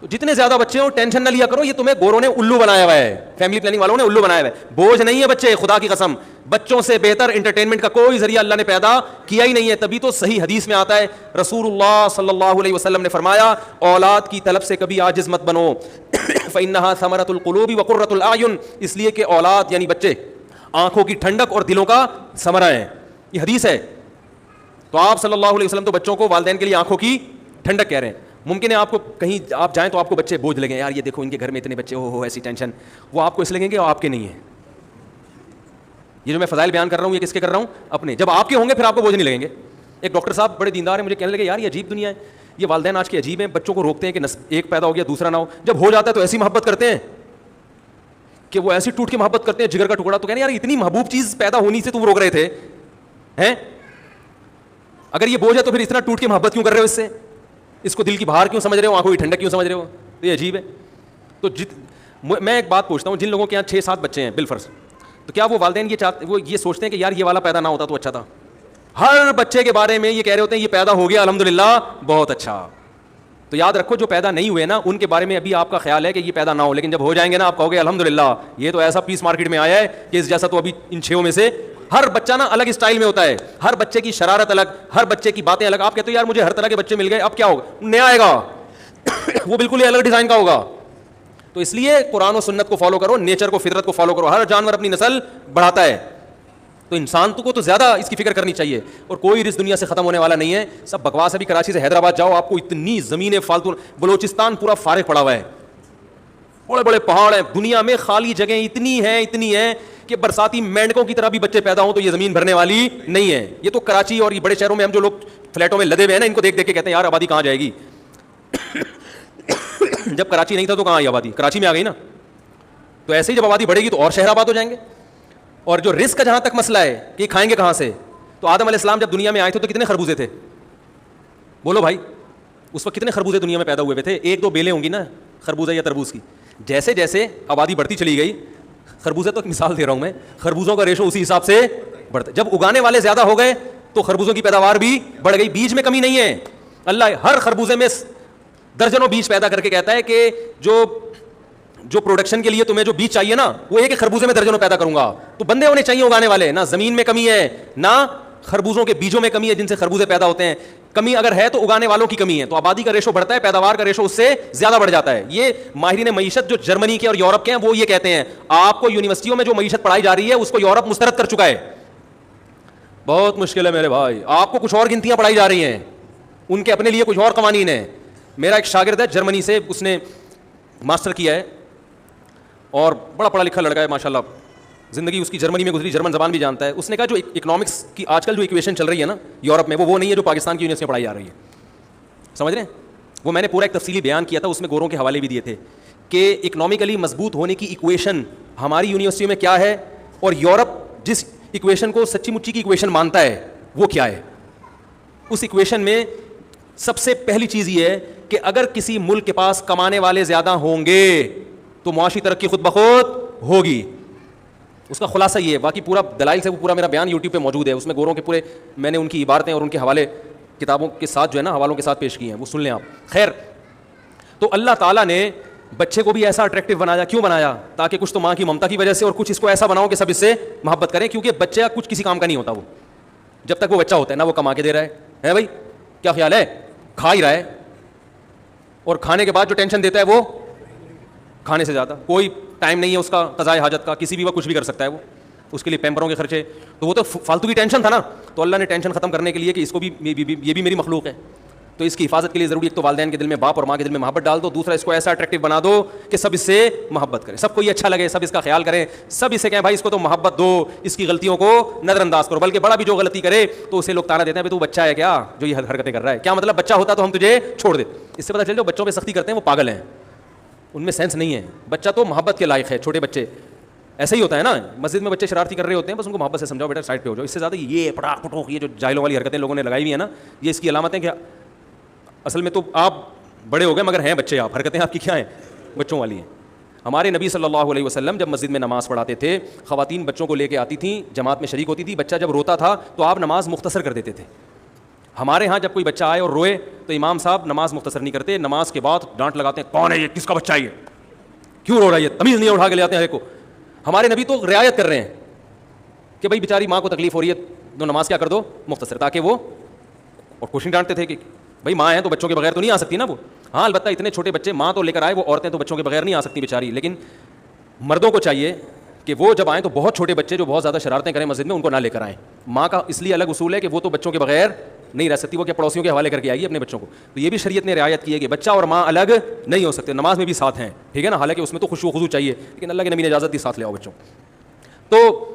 تو جتنے زیادہ بچے ہوں ٹینشن نہ لیا کرو, یہ تمہیں گوروں نے الو بنایا ہوا ہے, فیملی پلاننگ والوں نے الو بنایا ہوا ہے. بوجھ نہیں ہے بچے, خدا کی قسم, بچوں سے بہتر انٹرٹینمنٹ کا کوئی ذریعہ اللہ نے پیدا کیا ہی نہیں ہے. تبھی تو صحیح حدیث میں آتا ہے, رسول اللہ صلی اللہ علیہ وسلم نے فرمایا, اولاد کی طلب سے کبھی عاجز مت بنو, فإنها ثمرۃ القلوب وقرۃ الأعین, اس لیے کہ اولاد یعنی بچے آنکھوں کی ٹھنڈک اور دلوں کا ثمرہ ہیں. یہ حدیث ہے. تو آپ صلی اللہ علیہ وسلم تو بچوں کو والدین کے لیے آنکھوں کی ٹھنڈک کہہ رہے ہیں. ممکن ہے آپ کو کہیں آپ جائیں تو آپ کو بچے بوجھ لگیں, یار یہ دیکھو ان کے گھر میں اتنے بچے ہو ایسی ٹینشن, وہ آپ کو اس لگیں گے اور آپ کے نہیں ہیں. یہ جو میں فضائل بیان کر رہا ہوں یہ کس کے کر رہا ہوں؟ اپنے. جب آپ کے ہوں گے پھر آپ کو بوجھ نہیں لگیں گے. ایک ڈاکٹر صاحب بڑے دیندار ہیں, مجھے کہنے لگے یار یہ عجیب دنیا ہے, یہ والدین آج کے عجیب ہیں, بچوں کو روکتے ہیں کہ ایک پیدا ہو گیا دوسرا نہ ہو, جب ہو جاتا ہے تو ایسی محبت کرتے ہیں کہ وہ ایسی ٹوٹ کے محبت کرتے ہیں جگر کا ٹکڑا. تو کہنے یار اتنی محبوب چیز پیدا ہونی سے تم روک رہے تھے ہیں, اگر یہ بوجھ ہے تو پھر اتنا ٹوٹ کے محبت کیوں کر رہے ہو اس سے, اس کو دل کی بہار کیوں سمجھ رہے ہو, آنکھوں کی ٹھنڈک کیوں سمجھ رہے ہو؟ تو یہ عجیب ہے. تو میں ایک بات پوچھتا ہوں, جن لوگوں کے یہاں 6-7 بچے ہیں بالفرض, تو کیا وہ والدین وہ یہ سوچتے ہیں کہ یار یہ والا پیدا نہ ہوتا تو اچھا تھا؟ ہر بچے کے بارے میں یہ کہہ رہے ہوتے ہیں یہ پیدا ہو گیا الحمدللہ بہت اچھا. تو یاد رکھو جو پیدا نہیں ہوئے نا ان کے بارے میں ابھی آپ کا خیال ہے کہ یہ پیدا نہ ہو, لیکن جب ہو جائیں گے نا آپ کہو گے الحمدللہ یہ تو ایسا پیس مارکیٹ میں آیا ہے کہ اس جیسا تو ابھی ان 6 میں سے ہر بچہ نا الگ اسٹائل میں ہوتا ہے, ہر بچے کی شرارت الگ, ہر بچے کی باتیں الگ. آپ کہتے ہو یار مجھے ہر طرح کے بچے مل گئے, اب کیا ہوگا, نیا آئے گا وہ بالکل ہی الگ ڈیزائن کا ہوگا. تو اس لیے قرآن و سنت کو فالو کرو, نیچر کو, فطرت کو فالو کرو. ہر جانور اپنی نسل بڑھاتا ہے, تو انسان کو تو زیادہ اس کی فکر کرنی چاہیے. اور کوئی رزق دنیا سے ختم ہونے والا نہیں ہے, سب بکواس. ابھی کراچی سے حیدرآباد جاؤ آپ کو اتنی زمینیں فالتو, بلوچستان پورا فارغ پڑا ہوا ہے, بڑے بڑے پہاڑ ہیں, دنیا میں خالی جگہیں اتنی ہیں کہ برساتی مینڈکوں کی طرح بھی بچے پیدا ہوں تو یہ زمین بھرنے والی نہیں ہے. یہ تو کراچی اور یہ بڑے شہروں میں ہم جو لوگ فلیٹوں میں لدے ہوئے ہیں نا, ان کو دیکھ دیکھ کے کہتے ہیں یار آبادی کہاں جائے گی. جب کراچی نہیں تھا تو کہاں آئی آبادی, کراچی میں آ گئی نا. تو ایسے ہی جب آبادی بڑھے گی تو اور شہر آباد ہو جائیں گے. اور جو رزق کا جہاں تک مسئلہ ہے کہ کھائیں گے کہاں سے, تو آدم علیہ السلام جب دنیا میں آئے تھے تو کتنے خربوزے تھے؟ بولو بھائی, اس وقت کتنے خربوزے دنیا میں پیدا ہوئے تھے؟ 1-2 بیلیں ہوں گی نا خربوزہ یا تربوز کی. جیسے جیسے آبادی بڑھتی چلی گئی, خربوزے تو ایک مثال دے رہا ہوں میں, خربوزوں کا ریشو اسی حساب سے بڑھتا. جب اگانے والے زیادہ ہو گئے تو خربوزوں کی پیداوار بھی بڑھ گئی. بیج میں کمی نہیں ہے, اللہ ہر خربوزے میں درجنوں بیج پیدا کر کے کہتا ہے کہ جو پروڈکشن کے لیے تمہیں جو بیج چاہیے نا وہ ایک خربوزے میں درجنوں پیدا کروں گا. تو بندے ہونے چاہیے اگانے والے. نہ زمین میں کمی ہے نہ خربوزوں کے بیجوں میں کمی ہے جن سے خربوزے پیدا ہوتے ہیں. کمی اگر ہے تو اگانے والوں کی کمی ہے. تو آبادی کا ریشو بڑھتا ہے, پیداوار کا ریشو اس سے زیادہ بڑھ جاتا ہے. یہ ماہرین معیشت جو جرمنی کے اور یورپ کے ہیں وہ یہ کہتے ہیں آپ کو یونیورسٹیوں میں جو معیشت پڑھائی جا رہی ہے اس کو یورپ مسترد کر چکا ہے. بہت مشکل ہے میرے بھائی, آپ کو کچھ اور گنتیاں پڑھائی جا رہی ہیں, ان کے اپنے لیے کچھ اور قوانین ہیں. میرا ایک شاگرد ہے جرمنی سے, اس نے ماسٹر کیا ہے اور بڑا پڑھا لکھا لڑکا ہے ماشاءاللہ, زندگی اس کی جرمنی میں گزری, جرمن زبان بھی جانتا ہے. اس نے کہا جو اکنامکس کی آج کل جو ایکویشن چل رہی ہے نا یورپ میں وہ نہیں ہے جو پاکستان کی یونیورسٹی میں پڑھائی جا رہی ہے. سمجھ رہے ہیں؟ وہ میں نے پورا ایک تفصیلی بیان کیا تھا, اس میں گوروں کے حوالے بھی دیے تھے کہ اکنامکلی مضبوط ہونے کی ایکویشن ہماری یونیورسٹیوں میں کیا ہے اور یورپ جس ایکویشن کو سچی مچی کی ایکویشن مانتا ہے وہ کیا ہے. اس ایکویشن میں سب سے پہلی چیز یہ ہے کہ اگر کسی ملک کے پاس کمانے والے زیادہ ہوں گے تو معاشی ترقی خود بخود ہوگی. اس کا خلاصہ یہ ہے, باقی پورا دلائل سے وہ پورا میرا بیان یوٹیوب پہ موجود ہے, اس میں گوروں کے پورے میں نے ان کی عبارتیں اور ان کے حوالے کتابوں کے ساتھ جو ہے نا حوالوں کے ساتھ پیش کیے ہیں, وہ سن لیں آپ. خیر, تو اللہ تعالیٰ نے بچے کو بھی ایسا اٹریکٹیو بنایا. کیوں بنایا؟ تاکہ کچھ تو ماں کی ممتا کی وجہ سے اور کچھ اس کو ایسا بناؤ کہ سب اس سے محبت کریں, کیونکہ بچہ کچھ کسی کام کا نہیں ہوتا. وہ جب تک وہ بچہ ہوتا ہے نا وہ کما کے دے رہا ہے بھائی, کیا خیال ہے, کھا ہی رہا ہے, اور کھانے کے بعد جو ٹینشن دیتا ہے وہ کھانے سے زیادہ, کوئی ٹائم نہیں ہے اس کا قضائے حاجت کا, کسی بھی وقت کچھ بھی کر سکتا ہے وہ, اس کے لیے پیمپروں کے خرچے, تو وہ تو فالتو کی ٹینشن تھا نا. تو اللہ نے ٹینشن ختم کرنے کے لیے کہ اس کو بھی یہ بھی میری مخلوق ہے, تو اس کی حفاظت کے لیے ضروری ایک تو والدین کے دل میں, باپ اور ماں کے دل میں محبت ڈال دو, دوسرا اس کو ایسا اٹریکٹیو بنا دو کہ سب اس سے محبت کریں, سب کو یہ اچھا لگے, سب اس کا خیال کریں, سب اسے کہیں بھائی اس کو تو محبت دو, اس کی غلطیوں کو نظر انداز کرو. بلکہ بڑا بھی جو غلطی کرے تو اسے لوگ تانا دیتے ہیں بھائی تو بچہ ہے کیا جو یہ حرکتیں کر رہا ہے, کیا مطلب بچہ ہوتا تو ہم تجھے چھوڑ دیتے. اس سے پتہ چل جو بچوں پہ سختی کرتے ہیں وہ پاگل ہیں, ان میں سینس نہیں ہے. بچہ تو محبت کے لائق ہے. چھوٹے بچے ایسا ہی ہوتا ہے نا, مسجد میں بچے شرارتی کر رہے ہوتے ہیں, بس ان کو محبت سے سمجھاؤ بیٹا سائڈ پہ ہو جاؤ. اس سے زیادہ یہ پٹاخ پٹوخ یہ جو جاہلوں والی حرکتیں لوگوں نے لگائی ہوئی ہیں نا, یہ اس کی علامتیں کہ اصل میں تو آپ بڑے ہو گئے مگر ہیں بچے, آپ حرکتیں آپ کی کیا ہیں, بچوں والی ہیں. ہمارے نبی صلی اللہ علیہ وسلم جب مسجد میں نماز پڑھاتے تھے, خواتین بچوں کو لے کے آتی تھیں, جماعت میں شریک ہوتی تھی, بچہ جب روتا تھا تو آپ نماز مختصر کر دیتے تھے. ہمارے ہاں جب کوئی بچہ آئے اور روئے تو امام صاحب نماز مختصر نہیں کرتے, نماز کے بعد ڈانٹ لگاتے ہیں, کون ہے یہ, کس کا بچہ ہے یہ, کیوں رو رہا ہے یہ, تمیز نہیں اٹھا کے لے آتے ہیں ہر ایک کو. ہمارے نبی تو رعایت کر رہے ہیں کہ بھائی بیچاری ماں کو تکلیف ہو رہی ہے تو نماز کیا کر دو مختصر, تاکہ وہ, اور کچھ نہیں ڈانٹتے تھے کہ بھائی ماں ہیں تو بچوں کے بغیر تو نہیں آ سکتی نا وہ. ہاں البتہ اتنے چھوٹے بچے ماں تو لے کر آئے, وہ عورتیں تو بچوں کے بغیر نہیں آ سکتی بیچاری, لیکن مردوں کو چاہیے کہ وہ جب آئیں تو بہت چھوٹے بچے جو بہت زیادہ شرارتیں کریں مسجد میں ان کو نہ لے کر آئیں. ماں کا اس لیے الگ اصول ہے کہ وہ تو بچوں کے بغیر نہیں رہ سکتی, وہ کیا پڑوسیوں کے حوالے کر کے آئی اپنے بچوں کو. تو یہ بھی شریعت نے رعایت کی ہے کہ بچہ اور ماں الگ نہیں ہو سکتے, نماز میں بھی ساتھ ہیں, ٹھیک ہے نا, حالانکہ اس میں تو خشوع و خضوع چاہیے, لیکن اللہ کے نبی نے اجازت دی ساتھ لے آؤ بچوں. تو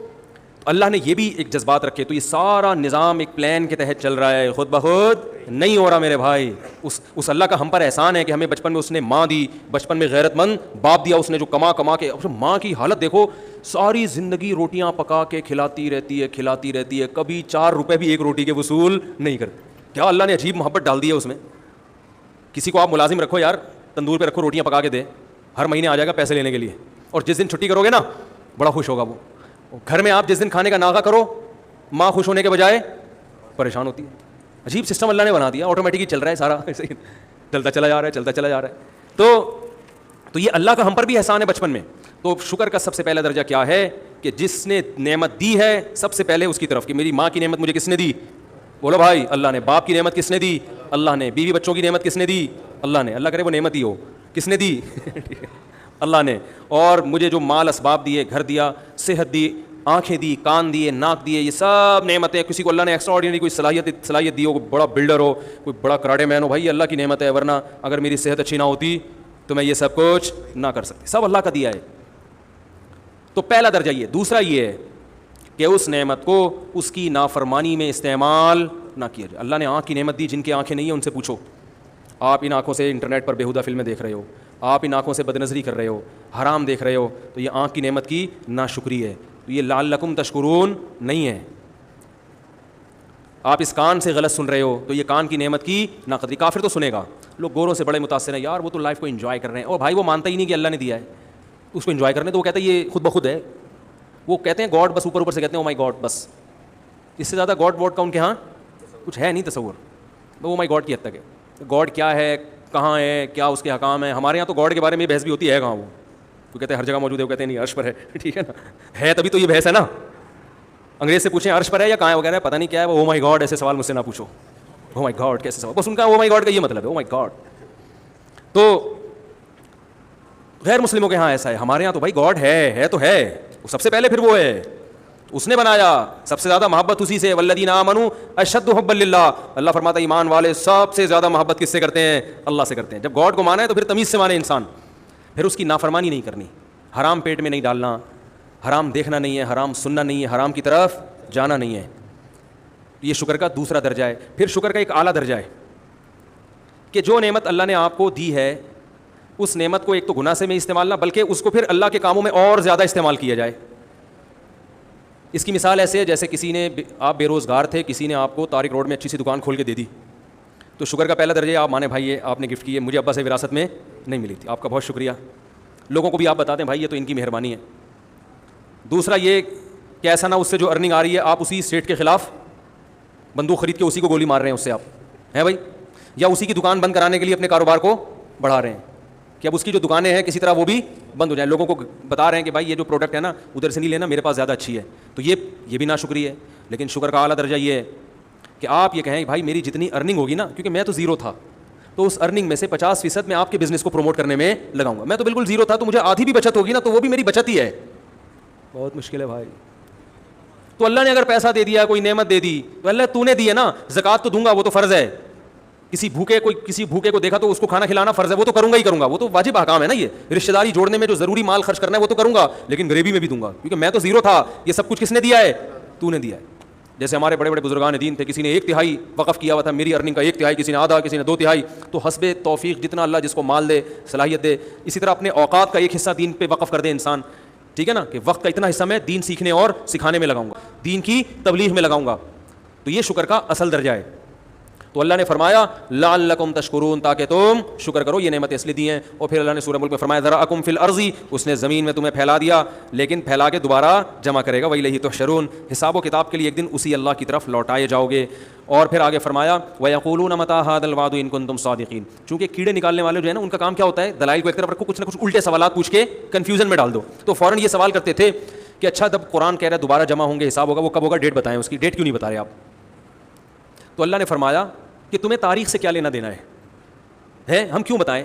اللہ نے یہ بھی ایک جذبات رکھے. تو یہ سارا نظام ایک پلان کے تحت چل رہا ہے, خود بخود نہیں ہو رہا میرے بھائی. اس اللہ کا ہم پر احسان ہے کہ ہمیں بچپن میں اس نے ماں دی, بچپن میں غیرت مند باپ دیا اس نے, جو کما کے. ماں کی حالت دیکھو, ساری زندگی روٹیاں پکا کے کھلاتی رہتی ہے, کبھی 4 روپے بھی ایک روٹی کے وصول نہیں کرتی. کیا اللہ نے عجیب محبت ڈال دی ہے اس میں. کسی کو آپ ملازم رکھو یار, تندور پہ رکھو, روٹیاں پکا کے دے, ہر مہینے آ جائے گا پیسے لینے کے لیے, اور جس دن چھٹی کرو گے نا بڑا خوش ہوگا وہ. گھر میں آپ جس دن کھانے کا ناغہ کرو, ماں خوش ہونے کے بجائے پریشان ہوتی ہے. عجیب سسٹم اللہ نے بنا دیا, آٹومیٹکلی چل رہا ہے سارا, چلتا چلا جا رہا ہے. تو یہ اللہ کا ہم پر بھی احسان ہے بچپن میں. تو شکر کا سب سے پہلا درجہ کیا ہے کہ جس نے نعمت دی ہے سب سے پہلے اس کی طرف, کہ میری ماں کی نعمت مجھے کس نے دی, بولو بھائی اللہ نے. باپ کی نعمت کس نے دی, اللہ نے. بیوی بچوں کی نعمت کس نے دی, اللہ نے. اللہ کرے وہ نعمت ہی ہو, کس نے دی, اللہ نے. اور مجھے جو مال اسباب دیے, گھر دیا, صحت دی, آنکھیں دی, کان دیے, ناک دیے, یہ سب نعمتیں. کسی کو اللہ نے ایکسٹرا آرڈینری کوئی صلاحیت دی ہو, کوئی بڑا بلڈر ہو, کوئی بڑا کراٹے مین ہو, بھائی اللہ کی نعمت ہے, ورنہ اگر میری صحت اچھی نہ ہوتی تو میں یہ سب کچھ نہ کر سکتی. سب اللہ کا دیا ہے. تو پہلا درجہ یہ. دوسرا یہ ہے کہ اس نعمت کو اس کی نافرمانی میں استعمال نہ کیا جائے. اللہ نے آنکھ کی نعمت دی, جن کی آنکھیں نہیں ہیں ان سے پوچھو. آپ ان آنکھوں سے انٹرنیٹ پر بیہودہ فلمیں دیکھ رہے ہو, آپ ان آنکھوں سے بدنظری کر رہے ہو, حرام دیکھ رہے ہو, تو یہ آنکھ کی نعمت کی ناشکری ہے. تو یہ لعلکم تشکرون نہیں ہے. آپ اس کان سے غلط سن رہے ہو تو یہ کان کی نعمت کی ناقدری. کافر تو سنے گا, لوگ گوروں سے بڑے متاثر ہیں, یار وہ تو لائف کو انجوائے کر رہے ہیں, اور بھائی وہ مانتا ہی نہیں کہ اللہ نے دیا ہے اس کو انجوائے کرنے, تو وہ کہتا ہے یہ خود بخود ہے. وہ کہتے ہیں گاڈ, بس اوپر سے کہتے ہیں او مائی گاڈ, بس. اس سے زیادہ گاڈ کا ان کے ہاں کچھ ہے نہیں تصور. او مائی گاڈ کی حد تک ہے. گاڈ کیا ہے, کہاں ہے, کیا اس کے حکام ہیں. ہمارے یہاں تو گاڈ کے بارے میں بحث بھی ہوتی ہے, کہاں وہ کہتے ہیں ہر جگہ موجود ہے, وہ کہتے ہیں نہیں عرش پر ہے, ٹھیک ہے نا, ہے تبھی تو یہ بحث ہے نا. انگریز سے پوچھیں عرش پر ہے یا کہاں ہے, وہ کہہ رہے ہیں پتہ نہیں کیا ہے, وہ او مائی گاڈ. ایسے سوال مجھ سے نہ پوچھو, او مائی گاڈ کیسے سوال, بس ان کا او مائی گاڈ کا یہ مطلب ہے, او مائی گاڈ. تو غیر مسلموں کے ہاں ایسا ہے, ہمارے یہاں تو بھائی گاڈ ہے تو ہے, وہ سب سے پہلے پھر وہ ہے, اس نے بنایا, سب سے زیادہ محبت اسی سے. والذین آمنوا اشد حبا للہ, اللہ فرماتا ہے ایمان والے سب سے زیادہ محبت کس سے کرتے ہیں, اللہ سے کرتے ہیں. جب گاڈ کو مانا ہے تو پھر تمیز سے مانے انسان, پھر اس کی نافرمانی نہیں کرنی, حرام پیٹ میں نہیں ڈالنا, حرام دیکھنا نہیں ہے, حرام سننا نہیں ہے, حرام کی طرف جانا نہیں ہے. یہ شکر کا دوسرا درجہ ہے. پھر شکر کا ایک اعلیٰ درجہ ہے کہ جو نعمت اللہ نے آپ کو دی ہے اس نعمت کو ایک تو گناہ سے میں استعمال نہ, بلکہ اس کو پھر اللہ کے کاموں میں اور زیادہ استعمال کیا جائے. اس کی مثال ایسے ہے جیسے کسی نے, آپ بے روزگار تھے, کسی نے آپ کو طارق روڈ میں اچھی سی دکان کھول کے دے دی, تو شکر کا پہلا درجہ آپ مانے بھائی یہ آپ نے گفٹ کی ہے, مجھے ابا سے وراثت میں نہیں ملی تھی, آپ کا بہت شکریہ. لوگوں کو بھی آپ بتاتے ہیں بھائی یہ تو ان کی مہربانی ہے. دوسرا یہ کہ ایسا نہ اس سے جو ارننگ آ رہی ہے آپ اسی اسٹیٹ کے خلاف بندوق خرید کے اسی کو گولی مار رہے ہیں, اس سے آپ ہیں بھائی, یا اسی کی دکان بند کرانے کے لیے اپنے کاروبار کو بڑھا رہے ہیں کہ اب اس کی جو دکانیں ہیں کسی طرح وہ بھی بند ہو جائیں. لوگوں کو بتا رہے ہیں کہ بھائی یہ جو پروڈکٹ ہے نا ادھر سے نہیں لینا, میرے پاس زیادہ اچھی ہے. تو یہ بھی ناشکری ہے. لیکن شکر کا اعلیٰ درجہ یہ ہے کہ آپ یہ کہیں بھائی میری جتنی ارننگ ہوگی نا, کیونکہ میں تو زیرو تھا, تو اس ارننگ میں سے 50% میں آپ کے بزنس کو پروموٹ کرنے میں لگاؤں گا. میں تو بالکل زیرو تھا, تو مجھے آدھی بھی بچت ہوگی نا تو وہ بھی میری بچت ہی ہے. بہت مشکل ہے بھائی. تو اللہ نے اگر پیسہ دے دیا, کوئی نعمت دے دی, تو اللہ تو نے دی ہے نا, زکوٰۃ تو دوں گا, وہ تو فرض ہے. کسی بھوکے کو دیکھا تو اس کو کھانا کھلانا فرض ہے, وہ تو کروں گا ہی کروں گا, وہ تو واجب احکام ہے نا. یہ رشتہ داری جوڑنے میں جو ضروری مال خرچ کرنا ہے وہ تو کروں گا, لیکن غریبی میں بھی دوں گا, کیونکہ میں تو زیرو تھا. یہ سب کچھ کس نے دیا ہے, تو نے دیا ہے. جیسے ہمارے بڑے بڑے بزرگان دین تھے, کسی نے 1/3 وقف کیا ہوا تھا, میری ارننگ کا 1/3, کسی نے آدھا, کسی نے 2/3. تو حسب توفیق جتنا اللہ جس کو مال دے, صلاحیت دے, اسی طرح اپنے اوقات کا ایک حصہ دین پہ وقف کر دے انسان, ٹھیک ہے نا, کہ وقت کا اتنا حصہ میں دین سیکھنے اور سکھانے میں لگاؤں گا, دین کی تبلیغ میں لگاؤں گا. تو یہ شکر کا اصل درجہ ہے. تو اللہ نے فرمایا لعلکم تشکرون، تاکہ تم شکر کرو، یہ نعمتیں اس لیے دی ہیں. اور پھر اللہ نے سورہ ملک میں فرمایا ذرأکم فی الارض، اس نے زمین میں تمہیں پھیلا دیا لیکن پھیلا کے دوبارہ جمع کرے گا. وإلیہ تحشرون، حساب و کتاب کے لیے ایک دن اسی اللہ کی طرف لوٹائے جاؤ گے. اور پھر آگے فرمایا وَيَقُولُونَ مَتَىٰ هَٰذَا الْوَعْدُ إِن كُنتُمْ صَادِقِينَ. چونکہ کیڑے نکالنے والے جو ہیں نا، ان کا کام کیا ہوتا ہے؟ دلائل کو ایک طرف رکھو، کچھ نہ کچھ الٹے سوالات پوچھ کے کنفیوژن میں ڈال دو. تو فوراً یہ سوال کرتے تھے کہ اچھا جب قرآن کہہ رہا ہے دوبارہ جمع ہوں گے، حساب ہوگا، وہ کب ہوگا؟ ڈیٹ بتائیں، اس کی ڈیٹ کیوں نہیں بتا رہے آپ؟ تو اللہ نے فرمایا کہ تمہیں تاریخ سے کیا لینا دینا ہے؟ ہم کیوں بتائیں؟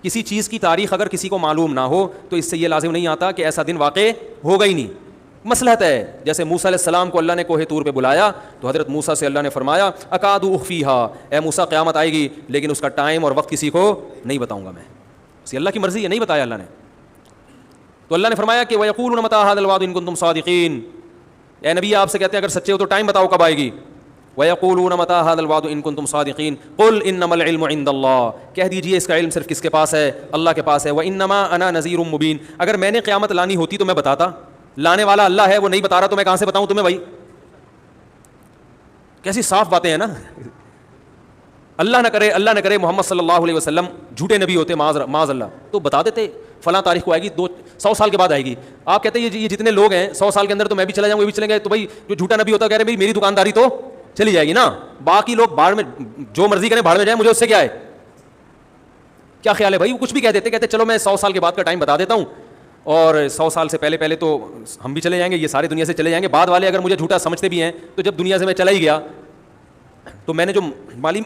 کسی چیز کی تاریخ اگر کسی کو معلوم نہ ہو تو اس سے یہ لازم نہیں آتا کہ ایسا دن واقع ہوگا ہی نہیں. مصلحت ہے. جیسے موسیٰ علیہ السلام کو اللہ نے کوہ طور پہ بلایا تو حضرت موسیٰ سے اللہ نے فرمایا اکاد اخفیہا، اے موسیٰ قیامت آئے گی لیکن اس کا ٹائم اور وقت کسی کو نہیں بتاؤں گا میں. اسی اللہ کی مرضی ہے، نہیں بتایا اللہ نے. تو اللہ نے فرمایا کہ وَيَقُولُونَ مَتَىٰ هَٰذَا الْوَعْدُ إِن كُنتُمْ صَادِقِينَ. اے نبی آپ سے کہتے ہیں اگر سچے ہو تو ٹائم بتاؤ کب آئے گی. وَيَقُولُونَ مَتَىٰ هَٰذَا الْوَعْدُ إِن كُنتُمْ صَادِقِينَ قُلْ إِنَّمَا الْعِلْمُ عِندَ اللَّهِ. کہہ دیجئے اس کا علم صرف کس کے پاس ہے؟ اللہ کے پاس ہے. وَإِنَّمَا أَنَا نَذِيرٌ مُّبِينٌ. اگر میں نے قیامت لانی ہوتی تو میں بتاتا، لانے والا اللہ ہے، وہ نہیں بتا رہا تو میں کہاں سے بتاؤں تمہیں بھائی؟ کیسی صاف باتیں ہیں نا. اللہ نہ کرے محمد صلی اللہ علیہ وسلم جھوٹے نبی ہوتے، معاذ اللہ، تو بتا دیتے فلاں تاریخ کو آئے گی، 100 سال کے بعد آئے گی. آپ کہتے ہیں یہ جتنے لوگ ہیں 100 سال کے اندر تو میں بھی چلا جاؤں، وہ بھی چلیں گے. تو بھائی جو جھوٹا نبی ہوتا ہے کہہ رہے میری دکانداری تو چلی جائے گی نا، باقی لوگ بھاڑ میں جو مرضی کریں بھاڑ میں جائیں، مجھے اس سے کیا ہے؟ کیا خیال ہے بھائی؟ وہ کچھ بھی کہہ دیتے، کہتے چلو میں 100 سال کے بعد کا ٹائم بتا دیتا ہوں، اور 100 سال سے پہلے تو ہم بھی چلے جائیں گے، یہ ساری دنیا سے چلے جائیں گے. بعد والے اگر مجھے جھوٹا سمجھتے بھی ہیں تو جب دنیا سے میں چلا ہی گیا تو میں نے جو مالی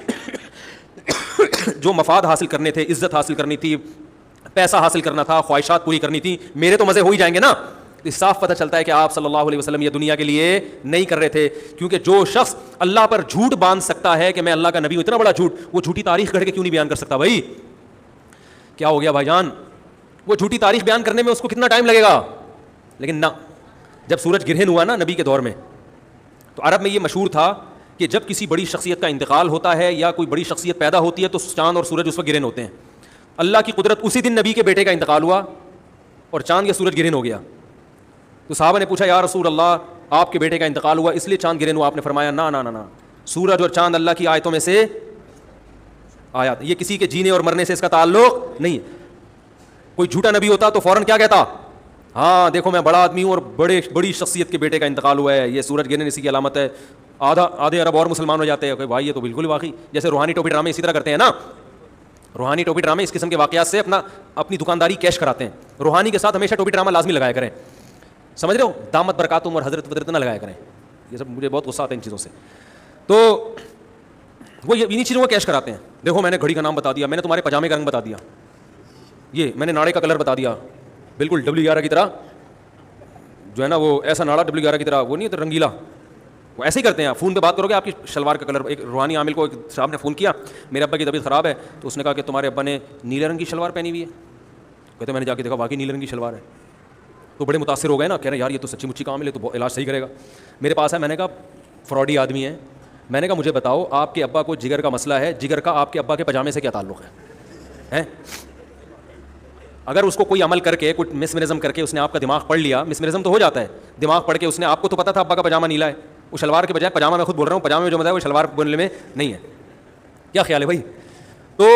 جو مفاد حاصل کرنے تھے، عزت حاصل کرنی تھی، پیسہ حاصل کرنا تھا، خواہشات پوری کرنی تھی، میرے تو مزے ہو ہی جائیں گے نا. اس صاف پتہ چلتا ہے کہ آپ صلی اللہ علیہ وسلم یہ دنیا کے لیے نہیں کر رہے تھے. کیونکہ جو شخص اللہ پر جھوٹ باندھ سکتا ہے کہ میں اللہ کا نبی ہوں، اتنا بڑا جھوٹ، وہ جھوٹی تاریخ گھڑ کے کیوں نہیں بیان کر سکتا؟ بھائی کیا ہو گیا بھائی جان؟ وہ جھوٹی تاریخ بیان کرنے میں اس کو کتنا ٹائم لگے گا؟ لیکن نہ، جب سورج گرہن ہوا نا نبی کے دور میں، تو عرب میں یہ مشہور تھا کہ جب کسی بڑی شخصیت کا انتقال ہوتا ہے یا کوئی بڑی شخصیت پیدا ہوتی ہے تو چاند اور سورج اس وقت گرہن ہوتے ہیں. اللہ کی قدرت، اسی دن نبی کے بیٹے کا انتقال ہوا اور چاند یا سورج گرہن ہو گیا. تو صحابہ نے پوچھا یا رسول اللہ آپ کے بیٹے کا انتقال ہوا اس لیے چاند گرہن ہوا؟ آپ نے فرمایا نہ، سورج اور چاند اللہ کی آیتوں میں سے آیات، یہ کسی کے جینے اور مرنے سے اس کا تعلق نہیں ہے. کوئی جھوٹا نبی ہوتا تو فوراً کیا کہتا؟ ہاں دیکھو میں بڑا آدمی ہوں اور بڑی شخصیت کے بیٹے کا انتقال ہوا ہے، یہ سورج گرہن اسی کی علامت ہے. آدھے عرب اور مسلمان ہو جاتے ہیں کہ بھائی یہ تو بالکل واقعی. جیسے روحانی ٹوپی ڈرامے اسی طرح کرتے ہیں نا، روحانی ٹوپی ڈرامے اس قسم کے واقعات سے اپنی دکانداری کیش کراتے ہیں. روحانی کے ساتھ ہمیشہ ٹوپی ڈرامہ لازمی لگایا کریں، سمجھ رہے ہو؟ دامت برکاتم اور حضرت ودرت نہ لگایا کریں. یہ سب مجھے بہت غصہ آتا ہے ان چیزوں سے. تو وہ انہی چیزوں کو کیش کراتے ہیں. دیکھو میں نے گھڑی کا نام بتا دیا، میں نے تمہارے پاجامے کا رنگ بتا دیا، یہ میں نے ناڑے کا کلر بتا دیا، بالکل W11 کی طرح جو ہے نا، وہ ایسا ناڑا W11 کی طرح وہ نہیں ہے رنگیلا، وہ ایسے ہی کرتے ہیں. فون پہ بات کرو گے آپ کی شلوار کا کلر. ایک روحانی عامل کو ایک صاحب نے فون کیا، میرے ابا کی طبیعت خراب ہے، تو اس نے کہا کہ تمہارے ابا نے نیلے رنگ کی شلوار پہنی ہوئی ہے. کہتے میں نے جا کے دیکھا واقعی نیلے رنگ کی شلوار ہے. تو بڑے متاثر ہو گئے نا، کہہ رہے ہیں یار یہ تو سچی مچی کام ہے، تو علاج صحیح کرے گا. میرے پاس ہے، میں نے کہا فراڈی آدمی ہے، میں نے کہا مجھے بتاؤ آپ کے ابا کو جگر کا مسئلہ ہے، جگر کا آپ کے ابا کے پاجامے سے کیا تعلق ہے؟ اگر اس کو کوئی عمل کر کے کوئی مسمرزم کر کے اس نے آپ کا دماغ پڑھ لیا، مسمرزم تو ہو جاتا ہے، دماغ پڑھ کے اس نے آپ کو تو پتا تھا ابا کا پاجامہ نیلا ہے، وہ شلوار کے بجائے پاجامہ، میں خود بول رہا ہوں پاجامے میں جو مزہ ہے وہ شلوار بننے میں نہیں ہے. کیا خیال ہے بھائی؟ تو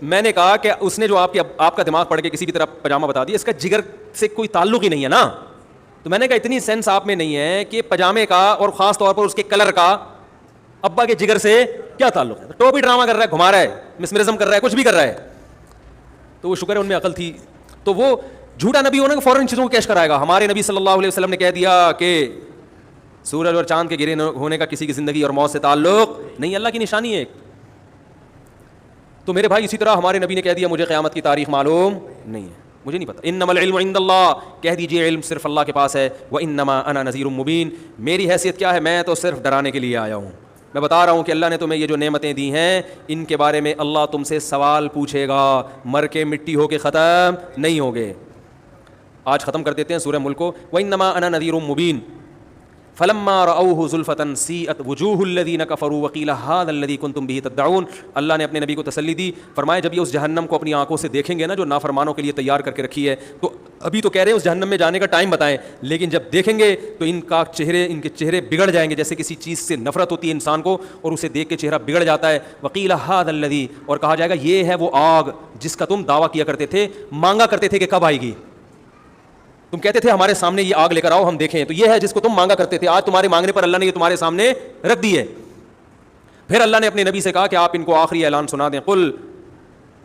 میں نے کہا کہ اس نے جو آپ کا دماغ پڑھ کے کسی بھی طرح پاجامہ بتا دیا، اس کا جگر سے کوئی تعلق ہی نہیں ہے نا. تو میں نے کہا اتنی سینس آپ میں نہیں ہے کہ پاجامے کا اور خاص طور پر اس کے کلر کا ابا کے جگر سے کیا تعلق ہے؟ ٹوپی ڈرامہ کر رہا ہے، گھما رہا ہے، مسمرزم کر رہا ہے، کچھ بھی کر رہا ہے. تو وہ شکر ہے ان میں عقل تھی. تو وہ جھوٹا نبی ہونا کہ فوراً ان چیزوں کو کیش کرائے گا. ہمارے نبی صلی اللہ علیہ وسلم نے کہہ دیا کہ سورج اور چاند کے گرے ہونے کا کسی کی زندگی اور موت سے تعلق نہیں، اللہ کی نشانی ہے. تو میرے بھائی اسی طرح ہمارے نبی نے کہہ دیا مجھے قیامت کی تاریخ معلوم نہیں ہے، مجھے نہیں پتا. انما العلم عند اللہ، کہہ دیجئے علم صرف اللہ کے پاس ہے. وانما انا نذیر مبین، میری حیثیت کیا ہے؟ میں تو صرف ڈرانے کے لیے آیا ہوں. میں بتا رہا ہوں کہ اللہ نے تمہیں یہ جو نعمتیں دی ہیں ان کے بارے میں اللہ تم سے سوال پوچھے گا، مر کے مٹی ہو کے ختم نہیں ہوگے. آج ختم کر دیتے ہیں سورہ ملک کو. وانما انا نذیر مبین فلما رأوه زلفة سیئت وجوہ الذین کفروا وقیل هذا الذی کنتم به تدعون. اللہ نے اپنے نبی کو تسلی دی، فرمایا جب یہ اس جہنم کو اپنی آنکھوں سے دیکھیں گے نا جو نافرمانوں کے لیے تیار کر کے رکھی ہے، تو ابھی تو کہہ رہے ہیں اس جہنم میں جانے کا ٹائم بتائیں, لیکن جب دیکھیں گے تو ان کے چہرے بگڑ جائیں گے, جیسے کسی چیز سے نفرت ہوتی ہے انسان کو اور اسے دیکھ کے چہرہ بگڑ جاتا ہے. وقیل ھذا الذی, اور کہا جائے گا یہ ہے وہ آگ جس کا تم دعویٰ کیا کرتے تھے, مانگا کرتے تھے کہ کب آئے گی. تم کہتے تھے ہمارے سامنے یہ آگ لے کر آؤ ہم دیکھیں, تو یہ ہے جس کو تم مانگا کرتے تھے. آج تمہارے مانگنے پر اللہ نے یہ تمہارے سامنے رکھ دی ہے. پھر اللہ نے اپنے نبی سے کہا کہ آپ ان کو آخری اعلان سنا دیں. قل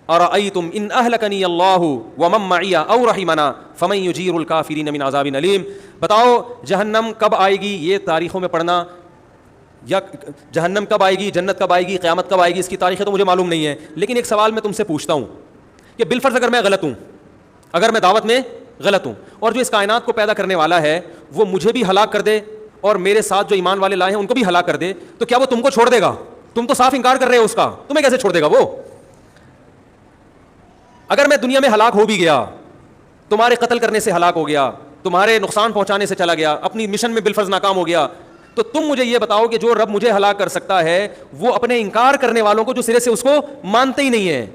ارأیتم ان اہلکنی اللہ ومن معی او رحمنا فمن یجیر الکافرین من عذاب علیم. بتاؤ جہنم کب آئے گی, یہ تاریخوں میں پڑھنا, یا جہنم کب آئے گی, جنت کب آئے گی, قیامت کب آئے گی, اس کی تاریخیں تو مجھے معلوم نہیں ہے. لیکن ایک سوال میں تم سے پوچھتا ہوں کہ بالفرض اگر میں غلط ہوں, اگر میں دعوت میں غلط ہوں, اور جو اس کائنات کو پیدا کرنے والا ہے وہ مجھے بھی ہلاک کر دے اور میرے ساتھ جو ایمان والے لائے ہیں ان کو بھی ہلاک کر دے, تو کیا وہ تم کو چھوڑ دے گا؟ تم تو صاف انکار کر رہے ہو اس کا, تمہیں کیسے چھوڑ دے گا وہ؟ اگر میں دنیا میں ہلاک ہو بھی گیا, تمہارے قتل کرنے سے ہلاک ہو گیا, تمہارے نقصان پہنچانے سے چلا گیا, اپنی مشن میں بالفرض ناکام ہو گیا, تو تم مجھے یہ بتاؤ کہ جو رب مجھے ہلاک کر سکتا ہے وہ اپنے انکار کرنے والوں کو جو سرے سے اس کو مانتے ہی نہیں ہیں,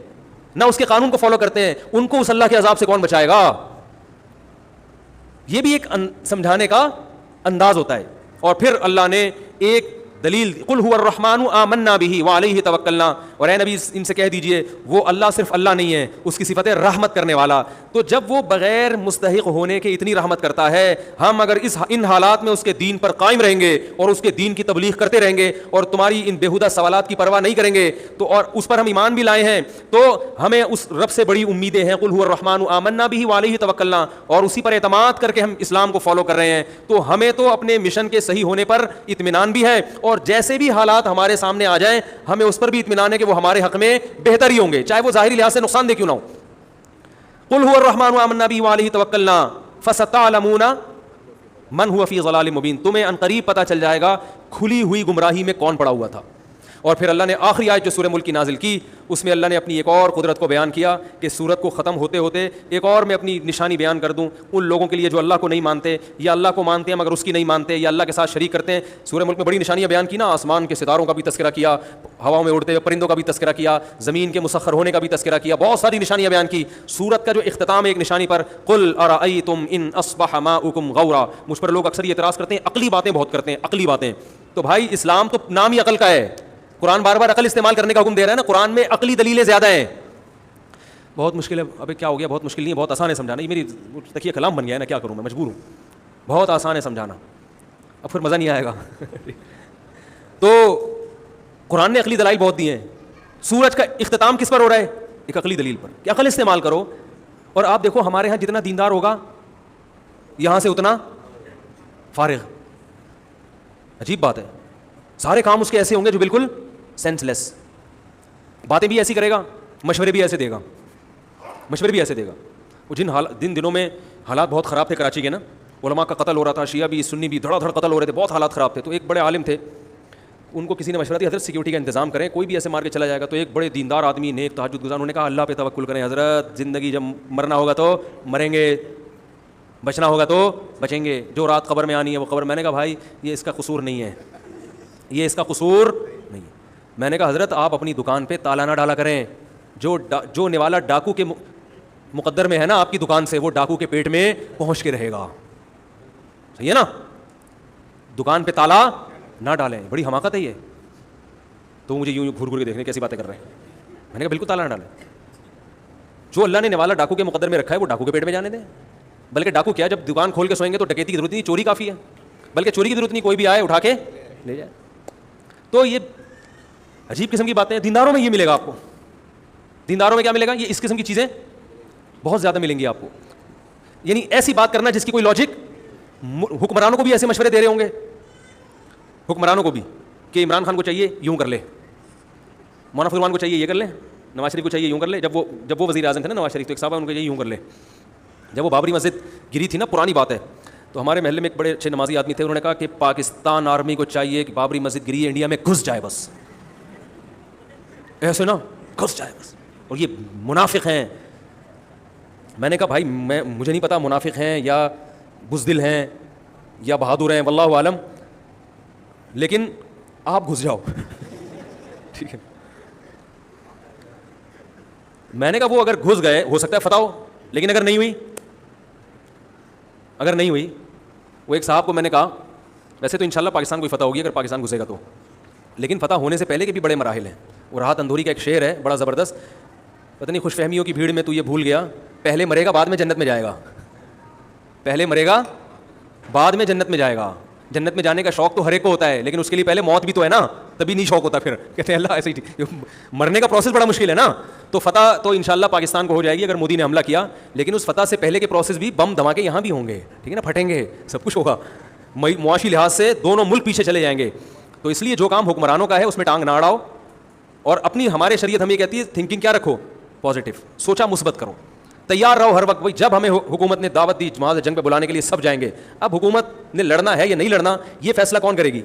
نہ اس کے قانون کو فالو کرتے ہیں, ان کو اس اللہ کے عذاب سے کون بچائے گا؟ یہ بھی ایک سمجھانے کا انداز ہوتا ہے. اور پھر اللہ نے ایک دلیل, قل هو الرحمن آمنا به وعلیہ توکلنا, اور اے نبی ان سے کہہ دیجئے وہ اللہ صرف اللہ نہیں ہے, اس کی صفت ہے رحمت کرنے والا. تو جب وہ بغیر مستحق ہونے کے اتنی رحمت کرتا ہے, ہم اگر ان حالات میں اس کے دین پر قائم رہیں گے اور اس کے دین کی تبلیغ کرتے رہیں گے اور تمہاری ان بیہودہ سوالات کی پرواہ نہیں کریں گے, تو اور اس پر ہم ایمان بھی لائے ہیں, تو ہمیں اس رب سے بڑی امیدیں ہیں. قل هو الرحمن آمنا به وعلیہ توکلنا, اور اسی پر اعتماد کر کے ہم اسلام کو فالو کر رہے ہیں. تو ہمیں تو اپنے مشن کے صحیح ہونے پر اطمینان بھی ہے, اور جیسے بھی حالات ہمارے سامنے آ جائیں ہمیں اس پر بھی اطمینان ہے کہ وہ ہمارے حق میں بہتر ہی ہوں گے, چاہے وہ ظاہری لحاظ سے نقصان دہ کیوں نہ ہو. قل هو الرحمن آمنا به وعلیہ توکلنا فستعلمون من هو فی ضلال مبین. تمہیں ان قریب پتہ چل جائے گا کھلی ہوئی گمراہی میں کون پڑا ہوا تھا. اور پھر اللہ نے آخری آیت جو سورہ ملک کی نازل کی, اس میں اللہ نے اپنی ایک اور قدرت کو بیان کیا کہ سورت کو ختم ہوتے ہوتے ایک اور میں اپنی نشانی بیان کر دوں ان لوگوں کے لیے جو اللہ کو نہیں مانتے, یا اللہ کو مانتے ہیں مگر اس کی نہیں مانتے, یا اللہ کے ساتھ شریک کرتے ہیں. سورہ ملک میں بڑی نشانیاں بیان کی نا, آسمان کے ستاروں کا بھی تذکرہ کیا, ہواؤں میں اڑتے ہوئے پرندوں کا بھی تذکرہ کیا, زمین کے مسخر ہونے کا بھی تذکرہ کیا, بہت ساری نشانیاں بیان کی. سورت کا جو اختتام ہے ایک نشانی پر, قل ارأیتم ان اصبح ماؤکم غورا. مجھ پر لوگ اکثر یہ اعتراض کرتے ہیں عقلی باتیں بہت کرتے ہیں, عقلی باتیں. تو بھائی اسلام تو نام ہی عقل کا ہے, قرآن بار بار عقل استعمال کرنے کا حکم دے رہا ہے نا, قرآن میں عقلی دلیلیں زیادہ ہیں. بہت مشکل ہے, ابھی کیا ہو گیا, بہت مشکل نہیں ہے, بہت آسان ہے سمجھانا. یہ میری تکیہ کلام بن گیا ہے نا, کیا کروں میں, مجبور ہوں. بہت آسان ہے سمجھانا, اب پھر مزہ نہیں آئے گا. تو قرآن نے عقلی دلائل بہت دی ہیں. سورج کا اختتام کس پر ہو رہا ہے؟ ایک عقلی دلیل پر کہ عقل استعمال کرو. اور آپ دیکھو ہمارے ہاں جتنا دیندار ہوگا یہاں سے اتنا فارغ. عجیب بات ہے, سارے کام اس کے ایسے ہوں گے جو بالکل سینس لیس, باتیں بھی ایسی کرے گا, مشورے بھی ایسے دے گا, مشورے بھی ایسے دے گا. وہ جن دنوں میں حالات بہت خراب تھے کراچی کے نا, علماء کا قتل ہو رہا تھا, شیعہ بھی سنی بھی دھڑا دھڑ قتل ہو رہے تھے, بہت حالات خراب تھے. تو ایک بڑے عالم تھے, ان کو کسی نے مشورہ دیا حضرت سیکورٹی کا انتظام کریں, کوئی بھی ایسے مار کے چلا جائے گا. تو ایک بڑے دیندار آدمی نیک تہجد گزار, انہوں نے کہا اللہ پہ توکل کریں حضرت, زندگی جب مرنا ہوگا تو مریں گے, بچنا ہوگا تو بچیں گے, جو رات قبر میں آنی ہے وہ قبر. میں نے کہا بھائی یہ اس کا قصور نہیں ہے, یہ اس کا قصور نہیں. میں نے کہا حضرت آپ اپنی دکان پہ تالا نہ ڈالا کریں, جو نوالا ڈاکو کے مقدر میں ہے نا آپ کی دکان سے, وہ ڈاکو کے پیٹ میں پہنچ کے رہے گا. صحیح ہے نا, دکان پہ تالا نہ ڈالیں. بڑی حماقت ہے یہ. تو مجھے یوں گھور گھور کے دیکھنے کیسی باتیں کر رہے ہیں. میں نے کہا بالکل تالا نہ ڈالیں, جو اللہ نے نوالا ڈاکو کے مقدر میں رکھا ہے وہ ڈاکو کے پیٹ میں جانے دیں. بلکہ ڈاکو کیا, جب دکان کھول کے سوئیں گے تو ڈکیتی کی ضرورت نہیں, چوری کافی ہے. بلکہ چوری کی ضرورت نہیں, کوئی بھی آئے اٹھا کے لے جائے. تو یہ عجیب قسم کی باتیں ہیں. دینداروں میں یہ ملے گا آپ کو, دینداروں میں کیا ملے گا, یہ اس قسم کی چیزیں بہت زیادہ ملیں گی آپ کو. یعنی ایسی بات کرنا جس کی کوئی لاجک. حکمرانوں کو بھی ایسے مشورے دے رہے ہوں گے, حکمرانوں کو بھی, کہ عمران خان کو چاہیے یوں کر لے, مولانا فرمان کو چاہیے یہ کر لیں, نواز شریف کو چاہیے یوں کر لے. جب وہ وزیر اعظم تھے نا نواز شریف, تو ایک صاحب ان کو چاہیے یوں کر لے. جب وہ بابری مسجد گری تھی نا, پرانی بات ہے, تو ہمارے محلے میں ایک بڑے اچھے نمازی آدمی تھے, انہوں نے کہا کہ پاکستان آرمی کو چاہیے کہ بابری مسجد گری ہے, انڈیا میں گھس جائے بس, ایسے نا گھس جائے بس. اور یہ منافق ہیں. میں نے کہا بھائی مجھے نہیں پتا منافق ہیں یا بزدل ہیں یا بہادر ہیں, واللہ عالم, لیکن آپ گھس جاؤ. ٹھیک ہے. میں نے کہا وہ اگر گھس گئے ہو سکتا ہے فتح ہو, لیکن اگر نہیں ہوئی اگر نہیں ہوئی, وہ ایک صاحب کو میں نے کہا ویسے تو انشاءاللہ پاکستان کو فتح ہوگی اگر پاکستان گھسے گا تو, لیکن فتح ہونے سے پہلے کے بھی بڑے مراحل ہیں. اور راحت اندوری کا ایک شعر ہے بڑا زبردست, پتہ نہیں خوش فہمیوں کی بھیڑ میں تو یہ بھول گیا, پہلے مرے گا بعد میں جنت میں جائے گا, پہلے مرے گا بعد میں جنت میں جائے گا. جنت میں جانے کا شوق تو ہر ایک کو ہوتا ہے, لیکن اس کے لیے پہلے موت بھی تو ہے نا, تبھی نہیں شوق ہوتا. پھر کہتے ہیں اللہ ایسے ہی, مرنے کا پروسیس بڑا مشکل ہے نا. تو فتح تو انشاءاللہ پاکستان کو ہو جائے گی اگر مودی نے حملہ کیا, لیکن اس فتح سے پہلے کے پروسیس بھی بم دھماکے یہاں بھی ہوں گے, ٹھیک ہے نا, پھٹیں گے, سب کچھ ہوگا. معاشی لحاظ سے دونوں ملک پیچھے چلے جائیں گے. تو اس لیے جو کام حکمرانوں کا ہے اس میں ٹانگ نہ اڑاؤ, اور اپنی ہمارے شریعت ہمیں کہتی ہے تھنکنگ کیا رکھو, پازیٹو, سوچا مثبت کرو, تیار رہو ہر وقت. بھائی جب ہمیں حکومت نے دعوت دی جماعت جنگ پہ بلانے کے لیے سب جائیں گے, اب حکومت نے لڑنا ہے یا نہیں لڑنا یہ فیصلہ کون کرے گی؟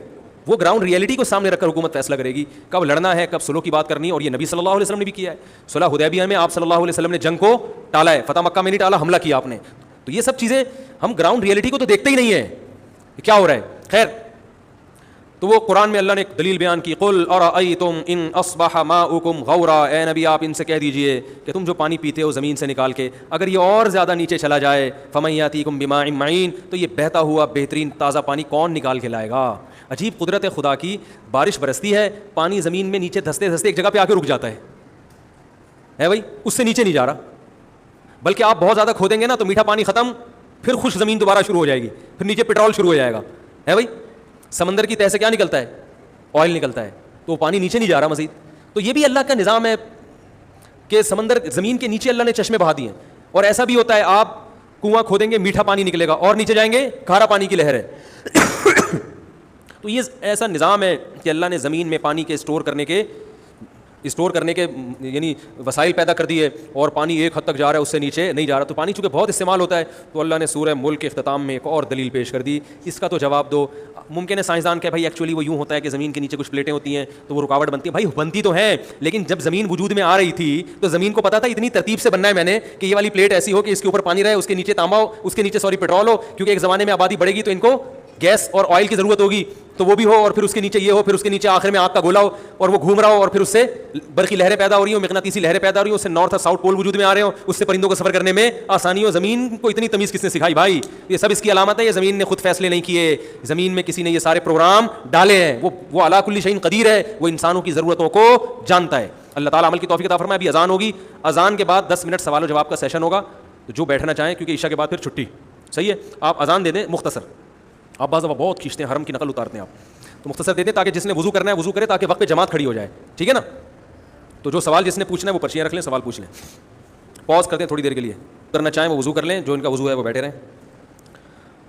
وہ گراؤنڈ ریئلٹی کو سامنے رکھ کر حکومت فیصلہ کرے گی کب لڑنا ہے, کب سلو کی بات کرنی ہے. اور یہ نبی صلی اللہ علیہ وسلم نے بھی کیا ہے. صلح حدیبیہ میں آپ صلی اللہ علیہ وسلم نے جنگ کو ٹالا ہے, فتح مکہ میں نہیں ٹالا, حملہ کیا آپ نے. تو یہ سب چیزیں ہم گراؤنڈ ریئلٹی کو تو دیکھتے ہی نہیں ہیں کیا ہو رہا ہے. خیر, تو وہ قرآن میں اللہ نے ایک دلیل بیان کی, قل ارأیتم ان اصبح ماؤکم غورا, اے نبی آپ ان سے کہہ دیجئے کہ تم جو پانی پیتے ہو زمین سے نکال کے, اگر یہ اور زیادہ نیچے چلا جائے, فمن یاتیکم بماء معین, تو یہ بہتا ہوا بہترین تازہ پانی کون نکال کے لائے گا. عجیب قدرت ہے خدا کی, بارش برستی ہے, پانی زمین میں نیچے دھستے دھستے ایک جگہ پہ آ کے رک جاتا ہے بھائی, اس سے نیچے نہیں جا رہا, بلکہ آپ بہت زیادہ کھودیں گے نا تو میٹھا پانی ختم, پھر خشک زمین دوبارہ شروع ہو جائے گی, پھر نیچے پٹرول شروع ہو جائے گا, ہے بھائی. سمندر کی تہ سے کیا نکلتا ہے؟ آئل نکلتا ہے, تو وہ پانی نیچے نہیں جا رہا مزید. تو یہ بھی اللہ کا نظام ہے کہ سمندر زمین کے نیچے اللہ نے چشمے بہا دیے ہیں. اور ایسا بھی ہوتا ہے آپ کنواں کھودیں گے میٹھا پانی نکلے گا, اور نیچے جائیں گے کھارا پانی کی لہر ہے. تو یہ ایسا نظام ہے کہ اللہ نے زمین میں پانی کے اسٹور کرنے کے یعنی وسائل پیدا کر دیے, اور پانی ایک حد تک جا رہا ہے اس سے نیچے نہیں جا رہا. تو پانی چونکہ بہت استعمال ہوتا ہے, تو اللہ نے سورہ ملک کے اختتام میں ایک اور دلیل پیش کر دی. اس کا تو جواب دو. ممکن ہے سائنسدان کہ بھائی ایکچولی وہ یوں ہوتا ہے کہ زمین کے نیچے کچھ پلیٹیں ہوتی ہیں تو وہ رکاوٹ بنتی ہے. بھائی بنتی تو ہیں, لیکن جب زمین وجود میں آ رہی تھی تو زمین کو پتا تھا اتنی ترتیب سے بننا ہے میں نے کہ یہ والی پلیٹ ایسی ہو کہ اس کے اوپر پانی رہے, اس کے نیچے تانبا ہو, اس کے نیچے پٹرول ہو, کیونکہ ایک زمانے میں آبادی بڑھے گی تو ان کو گیس اور آئل کی ضرورت ہوگی, تو وہ بھی ہو, اور پھر اس کے نیچے یہ ہو, پھر اس کے نیچے آخر میں آگ کا گولا ہو, اور وہ گھوم رہا ہو, اور پھر اس سے برقی لہریں پیدا ہو رہی ہوں, مغناطیسی لہریں پیدا ہو رہی ہوں, اس سے نارتھ اور ساؤتھ پول وجود میں آ رہے ہوں, اس سے پرندوں کو سفر کرنے میں آسانی ہو. زمین کو اتنی تمیز کس نے سکھائی بھائی؟ یہ سب اس کی علامت ہے, یہ زمین نے خود فیصلے نہیں کیے, زمین میں کسی نے یہ سارے پروگرام ڈالے ہیں. وہ علی کل شیء قدیر ہے, وہ انسانوں کی ضرورتوں کو جانتا ہے. اللہ تعالیٰ عمل کی توفیق عطا فرمائے. ابھی اذان ہوگی, اذان کے بعد 10 منٹ سوال و جواب کا سیشن ہوگا, تو جو بیٹھنا چاہیں, کیونکہ عشاء کے بعد پھر چھٹی, صحیح ہے, آپ اذان دے دیں مختصر. آپ بعض دفعہ بہت کھینچتے ہیں, حرم کی نقل اتارتے ہیں آپ, تو مختصر دے دیں تاکہ جس نے وضو کرنا ہے وضو کرے, تاکہ وقت پہ جماعت کھڑی ہو جائے, ٹھیک ہے نا. تو جو سوال جس نے پوچھنا ہے وہ پرچیاں رکھ لیں, سوال پوچھ لیں. پاز کرتے ہیں تھوڑی دیر کے لیے, کرنا چاہیں وہ وضو کر لیں, جو ان کا وضو ہے وہ بیٹھے رہیں.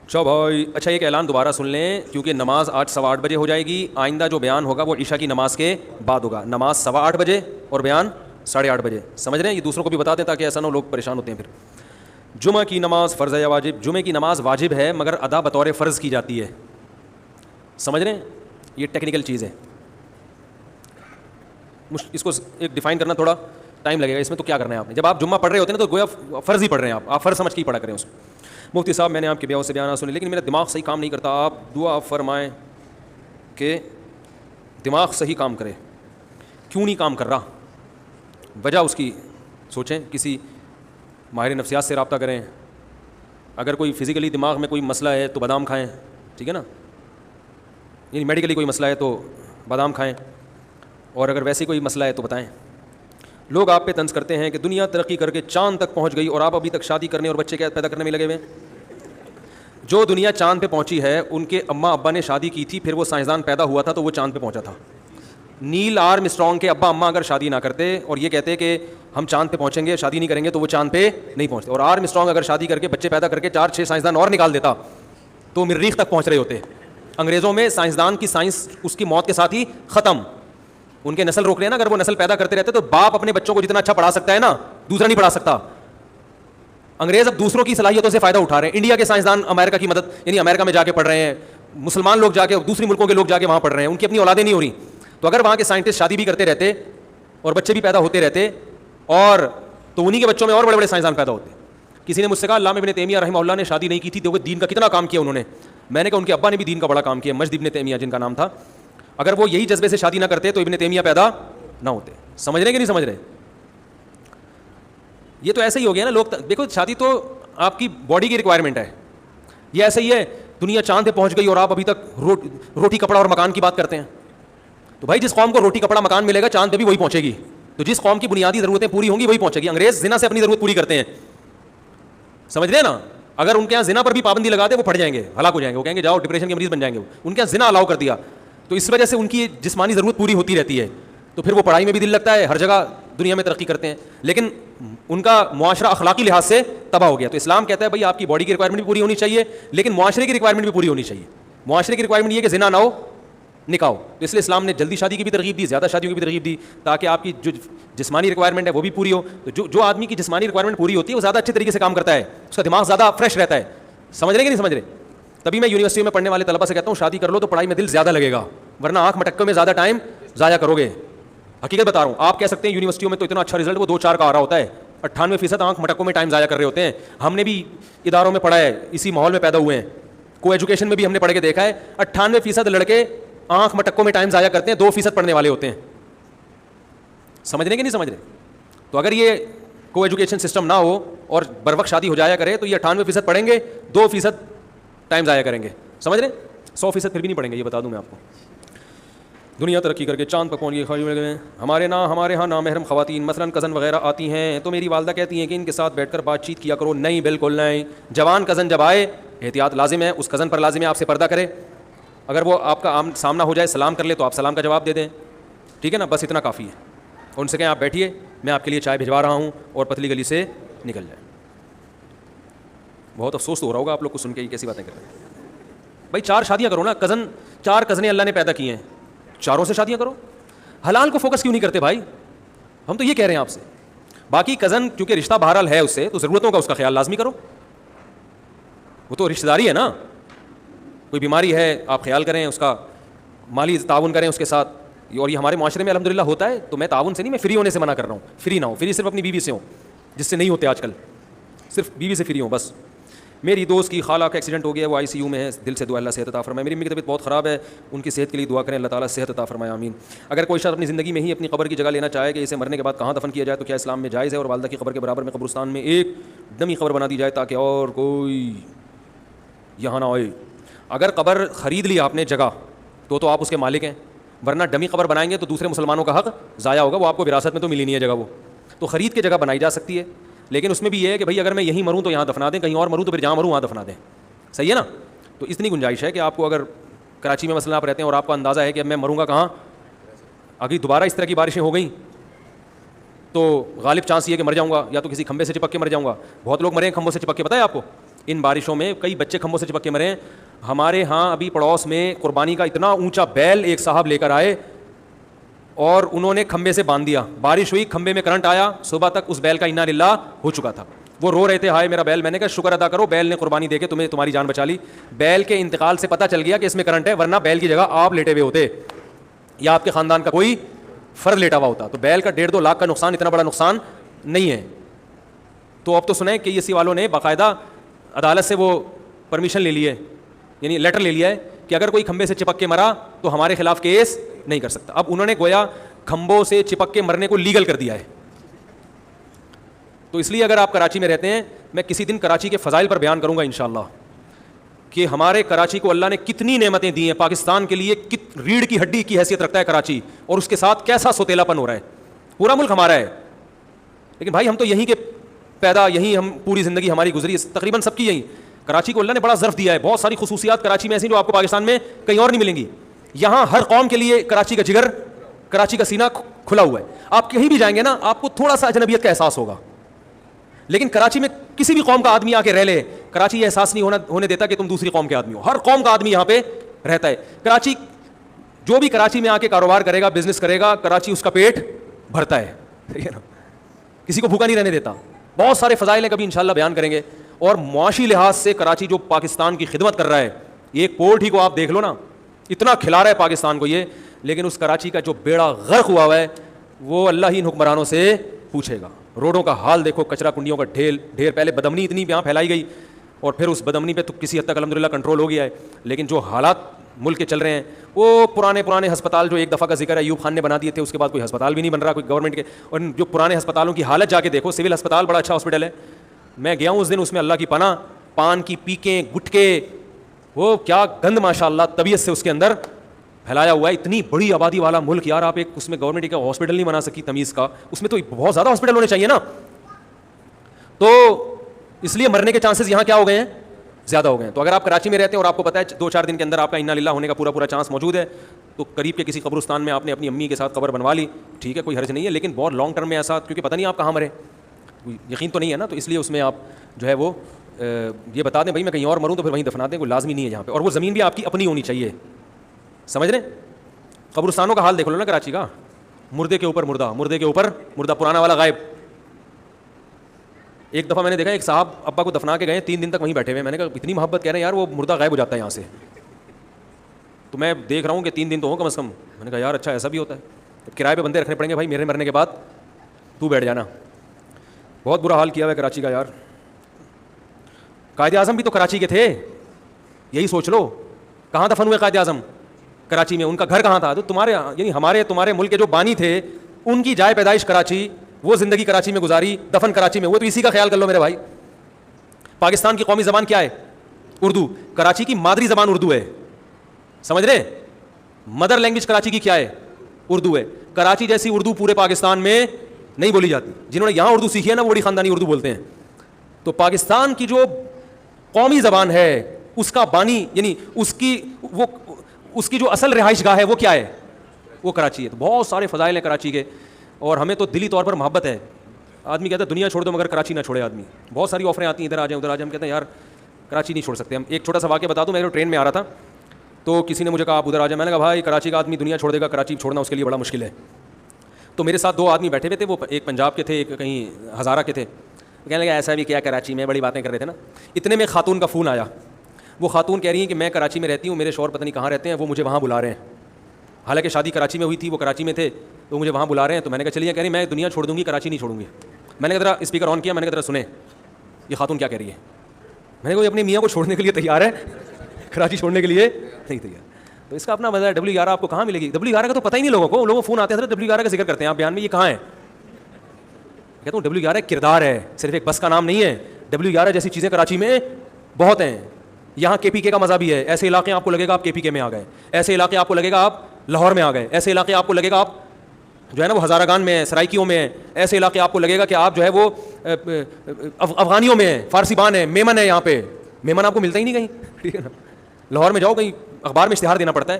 اچھا بھائی, اچھا ایک اعلان دوبارہ سن لیں, کیونکہ نماز آج 8:15 بجے ہو جائے گی. آئندہ جو بیان ہوگا وہ عشاء کی نماز کے بعد ہوگا. نماز 8:15 بجے اور بیان 8:30 بجے. سمجھ رہے ہیں, یہ دوسروں کو بھی بتا دیں تاکہ ایسا نہ لوگ پریشان ہوتے ہیں پھر. جمعہ کی نماز فرض ہے یا واجب؟ جمعہ کی نماز واجب ہے مگر ادا بطور فرض کی جاتی ہے. سمجھ رہے ہیں, یہ ٹیکنیکل چیز ہے, اس کو ایک ڈیفائن کرنا تھوڑا ٹائم لگے گا. اس میں تو کیا کرنا ہے آپ نے, جب آپ جمعہ پڑھ رہے ہوتے ہیں نا تو گویا فرض ہی پڑھ رہے ہیں, آپ فرض سمجھ کے ہی پڑھا کریں اس کو. مفتی صاحب میں نے آپ کے بیان سے بیان سنے, لیکن میرا دماغ صحیح کام نہیں کرتا, آپ دعا فرمائیں کہ دماغ صحیح کام کرے. کیوں نہیں کام کر رہا, وجہ اس کی سوچیں, کسی ماہر نفسیات سے رابطہ کریں. اگر کوئی فزیکلی دماغ میں کوئی مسئلہ ہے تو بادام کھائیں, ٹھیک ہے نا, یعنی میڈیکلی کوئی مسئلہ ہے تو بادام کھائیں, اور اگر ویسے کوئی مسئلہ ہے تو بتائیں. لوگ آپ پہ طنز کرتے ہیں کہ دنیا ترقی کر کے چاند تک پہنچ گئی اور آپ ابھی تک شادی کرنے اور بچے پیدا کرنے میں لگے ہوئے. جو دنیا چاند پہ پہنچی ہے ان کے اماں ابا نے شادی کی تھی, پھر وہ سائنسدان پیدا ہوا تھا تو وہ چاند پہ پہنچا تھا. نیل آرم اسٹرانگ کے ابا اماں اگر شادی نہ کرتے اور یہ کہتے کہ ہم چاند پہ پہنچیں گے, شادی نہیں کریں گے, تو وہ چاند پہ نہیں پہنچتے. اور آرم اسٹرانگ اگر شادی کر کے بچے پیدا کر کے 4-6 سائنسدان اور نکال دیتا تو مریخ تک پہنچ رہے ہوتے. انگریزوں میں سائنسدان کی سائنس اس کی موت کے ساتھ ہی ختم. ان کے نسل روک رہے ہیں نا, اگر وہ نسل پیدا کرتے رہتے تو باپ اپنے بچوں کو جتنا اچھا پڑھا سکتا ہے نا دوسرا نہیں پڑھا سکتا. انگریز اب دوسروں کی صلاحیتوں سے فائدہ اٹھا رہے ہیں. انڈیا کے سائنسدان امریکہ کی مدد, یعنی امریکہ میں جا کے پڑھ رہے ہیں, مسلمان لوگ جا کے, دوسری ملکوں کے لوگ جا کے وہاں پڑھ رہے ہیں, ان کی اپنی اولادیں نہیں ہو رہی. تو اگر وہاں کے سائنٹسٹ شادی بھی کرتے رہتے اور بچے بھی پیدا ہوتے رہتے, اور تو انہی کے بچوں میں اور بڑے بڑے سائنسدان پیدا ہوتے. کسی نے مجھ سے کہا علامہ ابن تیمیہ رحمہ اللہ نے شادی نہیں کی تھی تو وہ دین کا کتنا کام کیا انہوں نے. میں نے کہا ان کے ابا نے بھی دین کا بڑا کام کیا, مجد ابن تیمیہ جن کا نام تھا. اگر وہ یہی جذبے سے شادی نہ کرتے تو ابن تیمیہ پیدا نہ ہوتے. سمجھ رہے کہ نہیں سمجھ رہے؟ یہ تو ایسا ہی ہو گیا نا. لوگ دیکھو, شادی تو آپ کی باڈی کی ریکوائرمنٹ ہے, یہ ایسے ہی ہے دنیا چاند پہ پہنچ گئی اور آپ ابھی تک روٹی کپڑا اور مکان کی بات کرتے ہیں. تو بھائی جس قوم کو روٹی کپڑا مکان ملے گا چاند پہ بھی وہی پہنچے گی. تو جس قوم کی بنیادی ضرورتیں پوری ہوں گی وہی پہنچے گی. انگریز زنا سے اپنی ضرورت پوری کرتے ہیں, سمجھ رہے ہیں نا. اگر ان کے یہاں زنا پر بھی پابندی لگا دے وہ پھٹ جائیں گے, ہلاک ہو جائیں گے, وہ کہیں گے جاؤ ڈپریشن کے مریض بن جائیں گے. ان کے یہاں زنا الاؤ کر دیا تو اس وجہ سے ان کی جسمانی ضرورت پوری ہوتی رہتی ہے, تو پھر وہ پڑھائی میں بھی دل لگتا ہے, ہر جگہ دنیا میں ترقی کرتے ہیں, لیکن ان کا معاشرہ اخلاقی لحاظ سے تباہ ہو گیا. تو اسلام کہتا ہے بھائی آپ کی باڈی کی ریکوائرمنٹ بھی پوری ہونی چاہیے, لیکن معاشرے کی ریکوائرمنٹ بھی پوری ہونی چاہیے. معاشرے کی ریکوائرمنٹ یہ کہ زنا نہ ہو, نکاح ہو. تو اس لیے اسلام نے جلدی شادی کی بھی ترغیب دی, زیادہ شادیوں کی بھی ترغیب دی, تاکہ آپ کی جو جسمانی ریکوائرمنٹ ہے وہ بھی پوری ہو. تو جو آدمی کی جسمانی ریکوائرمنٹ پوری ہوتی ہے وہ زیادہ اچھے طریقے سے کام کرتا ہے, اس کا دماغ زیادہ فریش رہتا ہے. سمجھ رہے کہ نہیں سمجھ رہے؟ تبھی میں یونیورسٹی میں پڑھنے والے طلبہ سے کہتا ہوں شادی کر لو تو پڑھائی میں دل زیادہ لگے گا, ورنہ آنکھ مٹکوں میں زیادہ ٹائم ضائع کرو گے. حقیقت بتا رہا ہوں. آپ کہہ سکتے ہیں یونیورسٹیوں میں تو اتنا اچھا رزلٹ وہ 2-4 کا آ رہا ہوتا ہے, 98% آنکھ مٹکوں میں ٹائم ضائع کر رہے ہوتے ہیں. ہم نے بھی اداروں میں پڑھا ہے, اسی ماحول میں پیدا ہوئے ہیں, کو ایجوکیشن میں بھی ہم نے پڑھ کے دیکھا ہے 98% لڑکے آنکھ مٹکوں میں ٹائم ضائع کرتے ہیں, 2% پڑھنے والے ہوتے ہیں. سمجھ رہے کہ نہیں سمجھ رہے؟ تو اگر یہ کو ایجوکیشن سسٹم نہ ہو اور بر وقت شادی ہو جایا کرے تو یہ 98% پڑھیں گے, 2% ٹائم ضائع کریں گے. سمجھ رہے؟ 100% پھر بھی نہیں پڑھیں گے, یہ بتا دوں میں آپ کو. دنیا ترقی کر کے چاند پر پہنچ گئی, خواہش میں ہمارے ہاں نامحرم خواتین مثلاً کزن وغیرہ آتی ہیں تو میری والدہ کہتی ہیں کہ ان کے ساتھ بیٹھ کر بات چیت کیا کرو. نہیں, بالکل نہیں. جوان کزن جب آئے احتیاط لازم ہے, اس کزن پر لازم ہے آپ سے پردہ کرے. اگر وہ آپ کا سامنا ہو جائے سلام کر لے تو آپ سلام کا جواب دے دیں, ٹھیک ہے نا, بس اتنا کافی ہے. ان سے کہیں آپ بیٹھیے, میں آپ کے لیے چائے بھجوا رہا ہوں, اور پتلی گلی سے نکل جائے. بہت افسوس تو ہو رہا ہوگا آپ لوگ کو سن کے, یہ کیسی باتیں کر رہے ہیں. بھائی 4 شادیاں کرو نا, 4 کزنیں اللہ نے پیدا کی ہیں, 4 سے شادیاں کرو. حلال کو فوکس کیوں نہیں کرتے بھائی؟ ہم تو یہ کہہ رہے ہیں آپ سے. باقی کزن کیونکہ رشتہ بہرحال ہے اس سے, تو ضرورتوں کا اس کا خیال لازمی کرو, وہ تو رشتہ داری ہے نا. کوئی بیماری ہے آپ خیال کریں, اس کا مالی تعاون کریں اس کے ساتھ, اور یہ ہمارے معاشرے میں الحمدللہ ہوتا ہے. تو میں تعاون سے نہیں, میں فری ہونے سے منع کر رہا ہوں. فری نہ ہو, فری صرف اپنی بیوی سے ہوں, جس سے نہیں ہوتے آج کل, صرف بیوی سے فری ہوں بس. میری دوست کی خالہ کا ایکسیڈنٹ ہو گیا, وہ ICU میں ہے, دل سے دعا اللہ صحت عطا فرمائے. میری امی کی طبیعت بہت خراب ہے, ان کی صحت کے لیے دعا کریں, اللہ تعالیٰ صحت عطا فرمائے, آمین. اگر کوئی شخص اپنی زندگی میں ہی اپنی قبر کی جگہ لینا چاہے کہ اسے مرنے کے بعد کہاں دفن کیا جائے تو کیا اسلام میں جائز ہے؟ اور والدہ کی قبر کے برابر میں قبرستان میں ایک ڈمی قبر بنا دی جائے تاکہ اور کوئی یہاں نہ آئے. اگر قبر خرید لی آپ نے جگہ تو آپ اس کے مالک ہیں, ورنہ ڈمی قبر بنائیں گے تو دوسرے مسلمانوں کا حق ضائع ہوگا, وہ آپ کو وراثت میں تو ملی نہیں ہے جگہ. وہ تو خرید کے جگہ بنائی جا سکتی ہے, لیکن اس میں بھی یہ ہے کہ بھائی اگر میں یہیں مروں تو یہاں دفنا دیں, کہیں اور مروں تو پھر جہاں مروں وہاں دفنا دیں. صحیح ہے نا؟ تو اتنی گنجائش ہے کہ آپ کو اگر کراچی میں مثلا آپ رہتے ہیں اور آپ کو اندازہ ہے کہ اب میں مروں گا کہاں, اگر دوبارہ اس طرح کی بارشیں ہو گئیں تو غالب چانس یہ کہ مر جاؤں گا, یا تو کسی کھمبے سے چپک کے مر جاؤں گا. بہت لوگ مرے ہیں کھمبوں سے چپک کے, پتہ ہے آپ کو؟ ان بارشوں میں کئی بچے کھمبوں سے چپک کے مرے ہیں. ہمارے ہاں ابھی پڑوس میں قربانی کا اتنا اونچا بیل ایک صاحب لے کر آئے اور انہوں نے کھمبے سے باندھ دیا. بارش ہوئی, کھمبے میں کرنٹ آیا, صبح تک اس بیل کا انا للہ ہو چکا تھا. وہ رو رہے تھے, ہائے میرا بیل. میں نے کہا شکر ادا کرو, بیل نے قربانی دے کے تمہاری جان بچا لی. بیل کے انتقال سے پتہ چل گیا کہ اس میں کرنٹ ہے, ورنہ بیل کی جگہ آپ لیٹے ہوئے ہوتے یا آپ کے خاندان کا کوئی فرد لیٹا ہوا ہوتا. تو بیل کا 1.5-2 لاکھ کا نقصان اتنا بڑا نقصان نہیں ہے. تو اب تو سنیں کہ اسی والوں نے باقاعدہ عدالت سے وہ پرمیشن لے لی ہے, یعنی لیٹر لے لیا ہے کہ اگر کوئی کھمبے سے چپک کے مرا تو ہمارے خلاف کیس نہیں کر سکتا. اب انہوں نے گویا کھمبوں سے چپک کے مرنے کو لیگل کر دیا ہے. تو اس لیے اگر آپ کراچی میں رہتے ہیں, میں کسی دن کراچی کے فضائل پر بیان کروں گا انشاءاللہ کہ ہمارے کراچی کو اللہ نے کتنی نعمتیں دی ہیں. پاکستان کے لیے ریڑھ کی ہڈی کی حیثیت رکھتا ہے کراچی, اور اس کے ساتھ کیسا سوتیلا پن ہو رہا ہے. پورا ملک ہمارا ہے, لیکن بھائی ہم تو یہیں کے پیدا, یہیں ہم پوری زندگی ہماری گزری, تقریباً سب کی یہیں. کراچی کو اللہ نے بڑا ظرف دیا ہے, بہت ساری خصوصیات کراچی میں ایسی جو آپ کو پاکستان میں کہیں اور نہیں ملیں گی. یہاں ہر قوم کے لیے کراچی کا جگر, کراچی کا سینہ کھلا ہوا ہے. آپ کہیں بھی جائیں گے نا آپ کو تھوڑا سا اجنبیت کا احساس ہوگا, لیکن کراچی میں کسی بھی قوم کا آدمی آ کے رہ لے, کراچی یہ احساس نہیں ہونے دیتا کہ تم دوسری قوم کے آدمی ہو. ہر قوم کا آدمی یہاں پہ رہتا ہے. کراچی جو بھی کراچی میں آ کے کاروبار کرے گا, بزنس کرے گا, کراچی اس کا پیٹ بھرتا ہے, ٹھیک ہے نا, کسی کو بھوکا نہیں رہنے دیتا. بہت سارے فضائل ہیں, کبھی انشاءاللہ بیان کریں گے. اور معاشی لحاظ سے کراچی جو پاکستان کی خدمت کر رہا ہے, ایک پورٹ ہی کو آپ دیکھ لو نا, اتنا کھلا رہا ہے پاکستان کو یہ, لیکن اس کراچی کا جو بیڑا غرق ہوا ہوا ہے وہ اللہ ہی ان حکمرانوں سے پوچھے گا. روڈوں کا حال دیکھو, کچرا کنڈیوں کا ڈھیر. پہلے بدامنی اتنی یہاں پھیلائی گئی اور پھر اس بدامنی پہ تو کسی حد تک الحمدللہ کنٹرول ہو گیا ہے, لیکن جو حالات ملک کے چل رہے ہیں وہ پرانے ہسپتال جو ایک دفعہ کا ذکر ہے ایوب خان نے بنا دیے تھے, اس کے بعد کوئی ہسپتال بھی نہیں بن رہا کوئی گورنمنٹ کے. اور جو پرانے ہسپتالوں کی حالت جا کے دیکھو, سول ہسپتال بڑا اچھا ہاسپٹل ہے, میں گیا ہوں اس دن, اس میں اللہ کی پناہ پان کی پیکیں, گٹکے, وہ کیا گند ماشاء اللہ طبیعت سے اس کے اندر پھیلایا ہوا ہے. اتنی بڑی آبادی والا ملک یار, آپ ایک اس میں گورنمنٹ کا ہاسپٹل نہیں بنا سکی تمیز کا, اس میں تو بہت زیادہ ہاسپٹل ہونے چاہیے نا. تو اس لیے مرنے کے چانسز یہاں کیا ہو گئے ہیں, زیادہ ہو گئے ہیں. تو اگر آپ کراچی میں رہتے ہیں اور آپ کو پتہ ہے 2-4 دن کے اندر آپ کا انا للہ ہونے کا پورا چانس موجود ہے, تو قریب کے کسی قبرستان میں آپ نے اپنی امی کے ساتھ قبر بنوا لی, ٹھیک ہے, کوئی حرج نہیں ہے. لیکن بہت لانگ ٹرم میں ایسا, کیونکہ پتہ نہیں آپ کہاں مرے, یقین تو نہیں ہے نا, تو اس لیے اس میں آپ جو ہے وہ یہ بتا دیں بھائی میں کہیں اور مروں تو پھر وہیں دفنا دیں, کوئی لازمی نہیں ہے جہاں پہ. اور وہ زمین بھی آپ کی اپنی ہونی چاہیے, سمجھ رہے ہیں. قبرستانوں کا حال دیکھ لو نا کراچی کا, مردے کے اوپر مردہ, مردے کے اوپر مردہ, پرانا والا غائب. ایک دفعہ میں نے دیکھا ایک صاحب ابا کو دفنا کے گئے, 3 دن تک وہیں بیٹھے ہوئے. میں نے کہا اتنی محبت, کہہ رہے ہیں یار وہ مردہ غائب ہو جاتا ہے یہاں سے. تو میں دیکھ رہا ہوں کہ 3 دن تو ہو کم از کم. میں نے کہا یار اچھا ایسا بھی ہوتا ہے, کرائے پہ بندے رکھنے پڑیں گے بھائی, میرے مرنے کے بعد تو بیٹھ جانا. بہت برا حال کیا ہوا ہے کراچی کا یار. قائد اعظم بھی تو کراچی کے تھے, یہی سوچ لو, کہاں دفن ہوئے قائد اعظم, کراچی میں. ان کا گھر کہاں تھا؟ تو تمہارے یعنی تمہارے ملک کے جو بانی تھے ان کی جائے پیدائش کراچی, وہ زندگی کراچی میں گزاری, دفن کراچی میں ہوئے. تو اسی کا خیال کر لو میرے بھائی. پاکستان کی قومی زبان کیا ہے؟ اردو. کراچی کی مادری زبان اردو ہے, سمجھ رہے ہیں. مدر لینگویج کراچی کی کیا ہے؟ اردو ہے. کراچی جیسی اردو پورے پاکستان میں نہیں بولی جاتی. جنہوں نے یہاں اردو سیکھی ہے نا وہ بڑی خاندانی اردو بولتے ہیں. تو پاکستان کی جو قومی زبان ہے اس کا بانی یعنی اس کی جو اصل رہائش گاہ ہے وہ کیا ہے؟ وہ کراچی ہے. تو بہت سارے فضائل ہیں کراچی کے, اور ہمیں تو دلی طور پر محبت ہے. آدمی کہتا ہے دنیا چھوڑ دو مگر کراچی نہ چھوڑے آدمی. بہت ساری آفریں آتی ہیں, ادھر آ جائیں ادھر آ جائیں, ہم کہتے ہیں یار کراچی نہیں چھوڑ سکتے ہم. ایک چھوٹا سا واقعہ بتا دوں, میں ٹرین میں آ رہا تھا تو کسی نے مجھے کہا آپ ادھر آ جائیں. میں نے کہا بھائی کراچی کا آدمی دنیا چھوڑ دے گا, کراچی چھوڑنا اس کے لیے بڑا مشکل ہے. تو میرے ساتھ 2 آدمی بیٹھے ہوئے تھے, وہ ایک پنجاب کے تھے, ایک کہیں ہزارہ کے تھے. کہنے لگا ایسا بھی کیا کراچی میں, بڑی باتیں کر رہے تھے نا. اتنے میں خاتون کا فون آیا. وہ خاتون کہہ رہی ہیں کہ میں کراچی میں رہتی ہوں, میرے شوہر پتہ نہیں کہاں رہتے ہیں, وہ مجھے وہاں بلا رہے ہیں. حالانکہ شادی کراچی میں ہوئی تھی, وہ کراچی میں تھے, تو مجھے وہاں بلا رہے ہیں. تو میں نے کہا چلیے, کہہ رہی میں دنیا چھوڑ دوں گی, کراچی نہیں چھوڑوں گی. میں نے ذرا اسپیکر آن کیا, میں نے ذرا سنیں یہ خاتون کیا کہہ رہی ہے. میں نے کہا اپنی میاں کو چھوڑنے کے لیے تیار ہے, کراچی چھوڑنے کے لیے نہیں تیار. تو اس کا اپنا مزہ ہے. WR آپ کو کہاں ملے گی؟ WR کا تو پتہ ہی نہیں لوگوں کو. لوگوں فون آتے ہیں WR کا ذکر کرتے ہیں آپ بیان میں, یہ کہاں ہے؟ کہتا ہوں WR کردار ہے, صرف ایک بس کا نام نہیں ہے. WR جیسی چیزیں کراچی میں بہت ہیں. یہاں KPK کا مزہ بھی ہے. ایسے علاقے آپ کو لگے گا آپ KPK میں آ گئے, ایسے علاقے آپ کو لگے گا آپ لاہور میں آ گئے, ایسے علاقے آپ کو لگے گا آپ جو ہے نا وہ ہزارہ گان میں ہے, سرائکیوں میں ہے. ایسے علاقے آپ کو لگے گا کہ آپ جو ہے وہ افغانیوں میں ہے, فارسی بان ہے, میمن ہے. یہاں پہ میمن آپ کو ملتا ہی نہیں کہیں, ٹھیک ہے نا. لاہور میں جاؤ کہیں اخبار میں اشتہار دینا پڑتا ہے.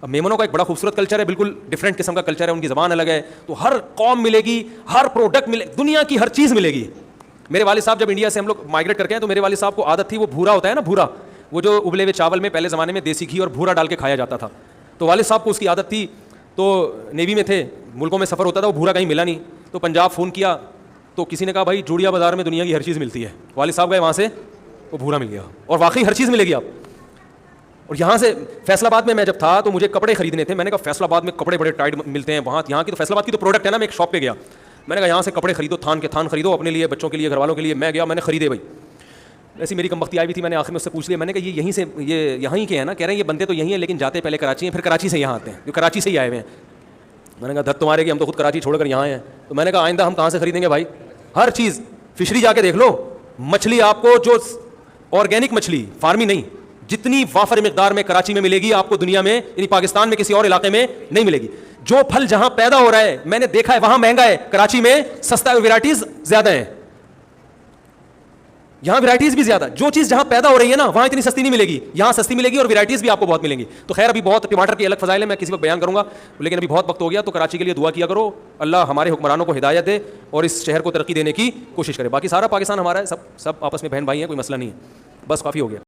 اب میمنوں کا ایک بڑا خوبصورت کلچر ہے, بالکل ڈفرینٹ قسم کا کلچر ہے, ان کی زبان الگ ہے. تو ہر قوم ملے گی, ہر پروڈکٹ ملے, دنیا کی ہر چیز ملے گی. میرے والد صاحب جب انڈیا سے ہم لوگ مائگریٹ کر کے ہیں تو میرے والد صاحب کو عادت تھی, وہ بھورا ہوتا ہے نا, بھورا, وہ جو ابلے ہوئے چاول میں پہلے زمانے میں دیسی گھی اور بھورا ڈال کے کھایا جاتا تھا. تو والد صاحب کو اس کی عادت تھی, تو نیوی میں تھے, ملکوں میں سفر ہوتا تھا, وہ بھورا کہیں ملا نہیں. تو پنجاب فون کیا تو کسی نے کہا بھائی جوڑیا بازار میں دنیا کی ہر چیز ملتی ہے. والد صاحب گئے وہاں سے, وہ بھورا مل گیا, اور واقعی ہر چیز ملے گی آپ. اور یہاں سے فیصل آباد میں جب تھا تو مجھے کپڑے خریدنے تھے. میں نے کہا فیصل آباد میں کپڑے بڑے ٹائٹ ملتے ہیں وہاں, یہاں کی تو فیصل آباد کی تو پروڈکٹ ہے نا. میں ایک شاپ پہ گیا, میں نے کہا یہاں سے کپڑے خریدو, تھان کے تھان خریدو, اپنے لیے, بچوں کے لیے, گھر والوں کے لیے. میں گیا, میں نے خریدے بھائی. ایسی میری کم بختی آئی بھی تھی, میں نے آخر میں اس سے پوچھ لیا, میں نے کہا یہ یہیں سے, یہ یہاں ہی کے ہیں نا؟ کہہ رہے ہیں یہ بندے تو یہیں ہیں لیکن جاتے پہلے کراچی ہیں, پھر کراچی سے یہاں آتے ہیں, جو کراچی سے ہی آئے ہوئے ہیں. میں نے کہا دھت تمہارے کہ ہم تو خود کراچی چھوڑ کر یہاں ہیں. تو میں نے کہا آئندہ ہم کہاں سے خریدیں گے بھائی؟ ہر چیز, فشری جا کے دیکھ لو, مچھلی آپ کو جو آرگینک مچھلی, فارمی نہیں, جتنی وافر مقدار میں کراچی میں ملے گی آپ کو دنیا میں یعنی پاکستان میں کسی اور علاقے میں نہیں ملے گی. جو پھل جہاں پیدا ہو رہا ہے میں نے دیکھا ہے وہاں مہنگا ہے, کراچی میں سستا ہے, ویرائٹیز زیادہ ہیں. یہاں ویرائٹیز بھی زیادہ, جو چیز جہاں پیدا ہو رہی ہے نا وہاں اتنی سستی نہیں ملے گی, یہاں سستی ملے گی اور ویرائٹیز بھی آپ کو بہت ملیں گی. تو خیر ابھی بہت ٹماٹر کے الگ فضائل ہیں, میں کسی وقت بیان کروں گا, لیکن ابھی بہت وقت ہو گیا. تو کراچی کے لیے دعا کیا کرو, اللہ ہمارے حکمرانوں کو ہدایت دے اور اس شہر کو ترقی دینے کی کوشش کرے. باقی سارا پاکستان ہمارا ہے, سب آپس میں بہن بھائی ہیں, کوئی مسئلہ نہیں ہے, بس کافی ہو گیا.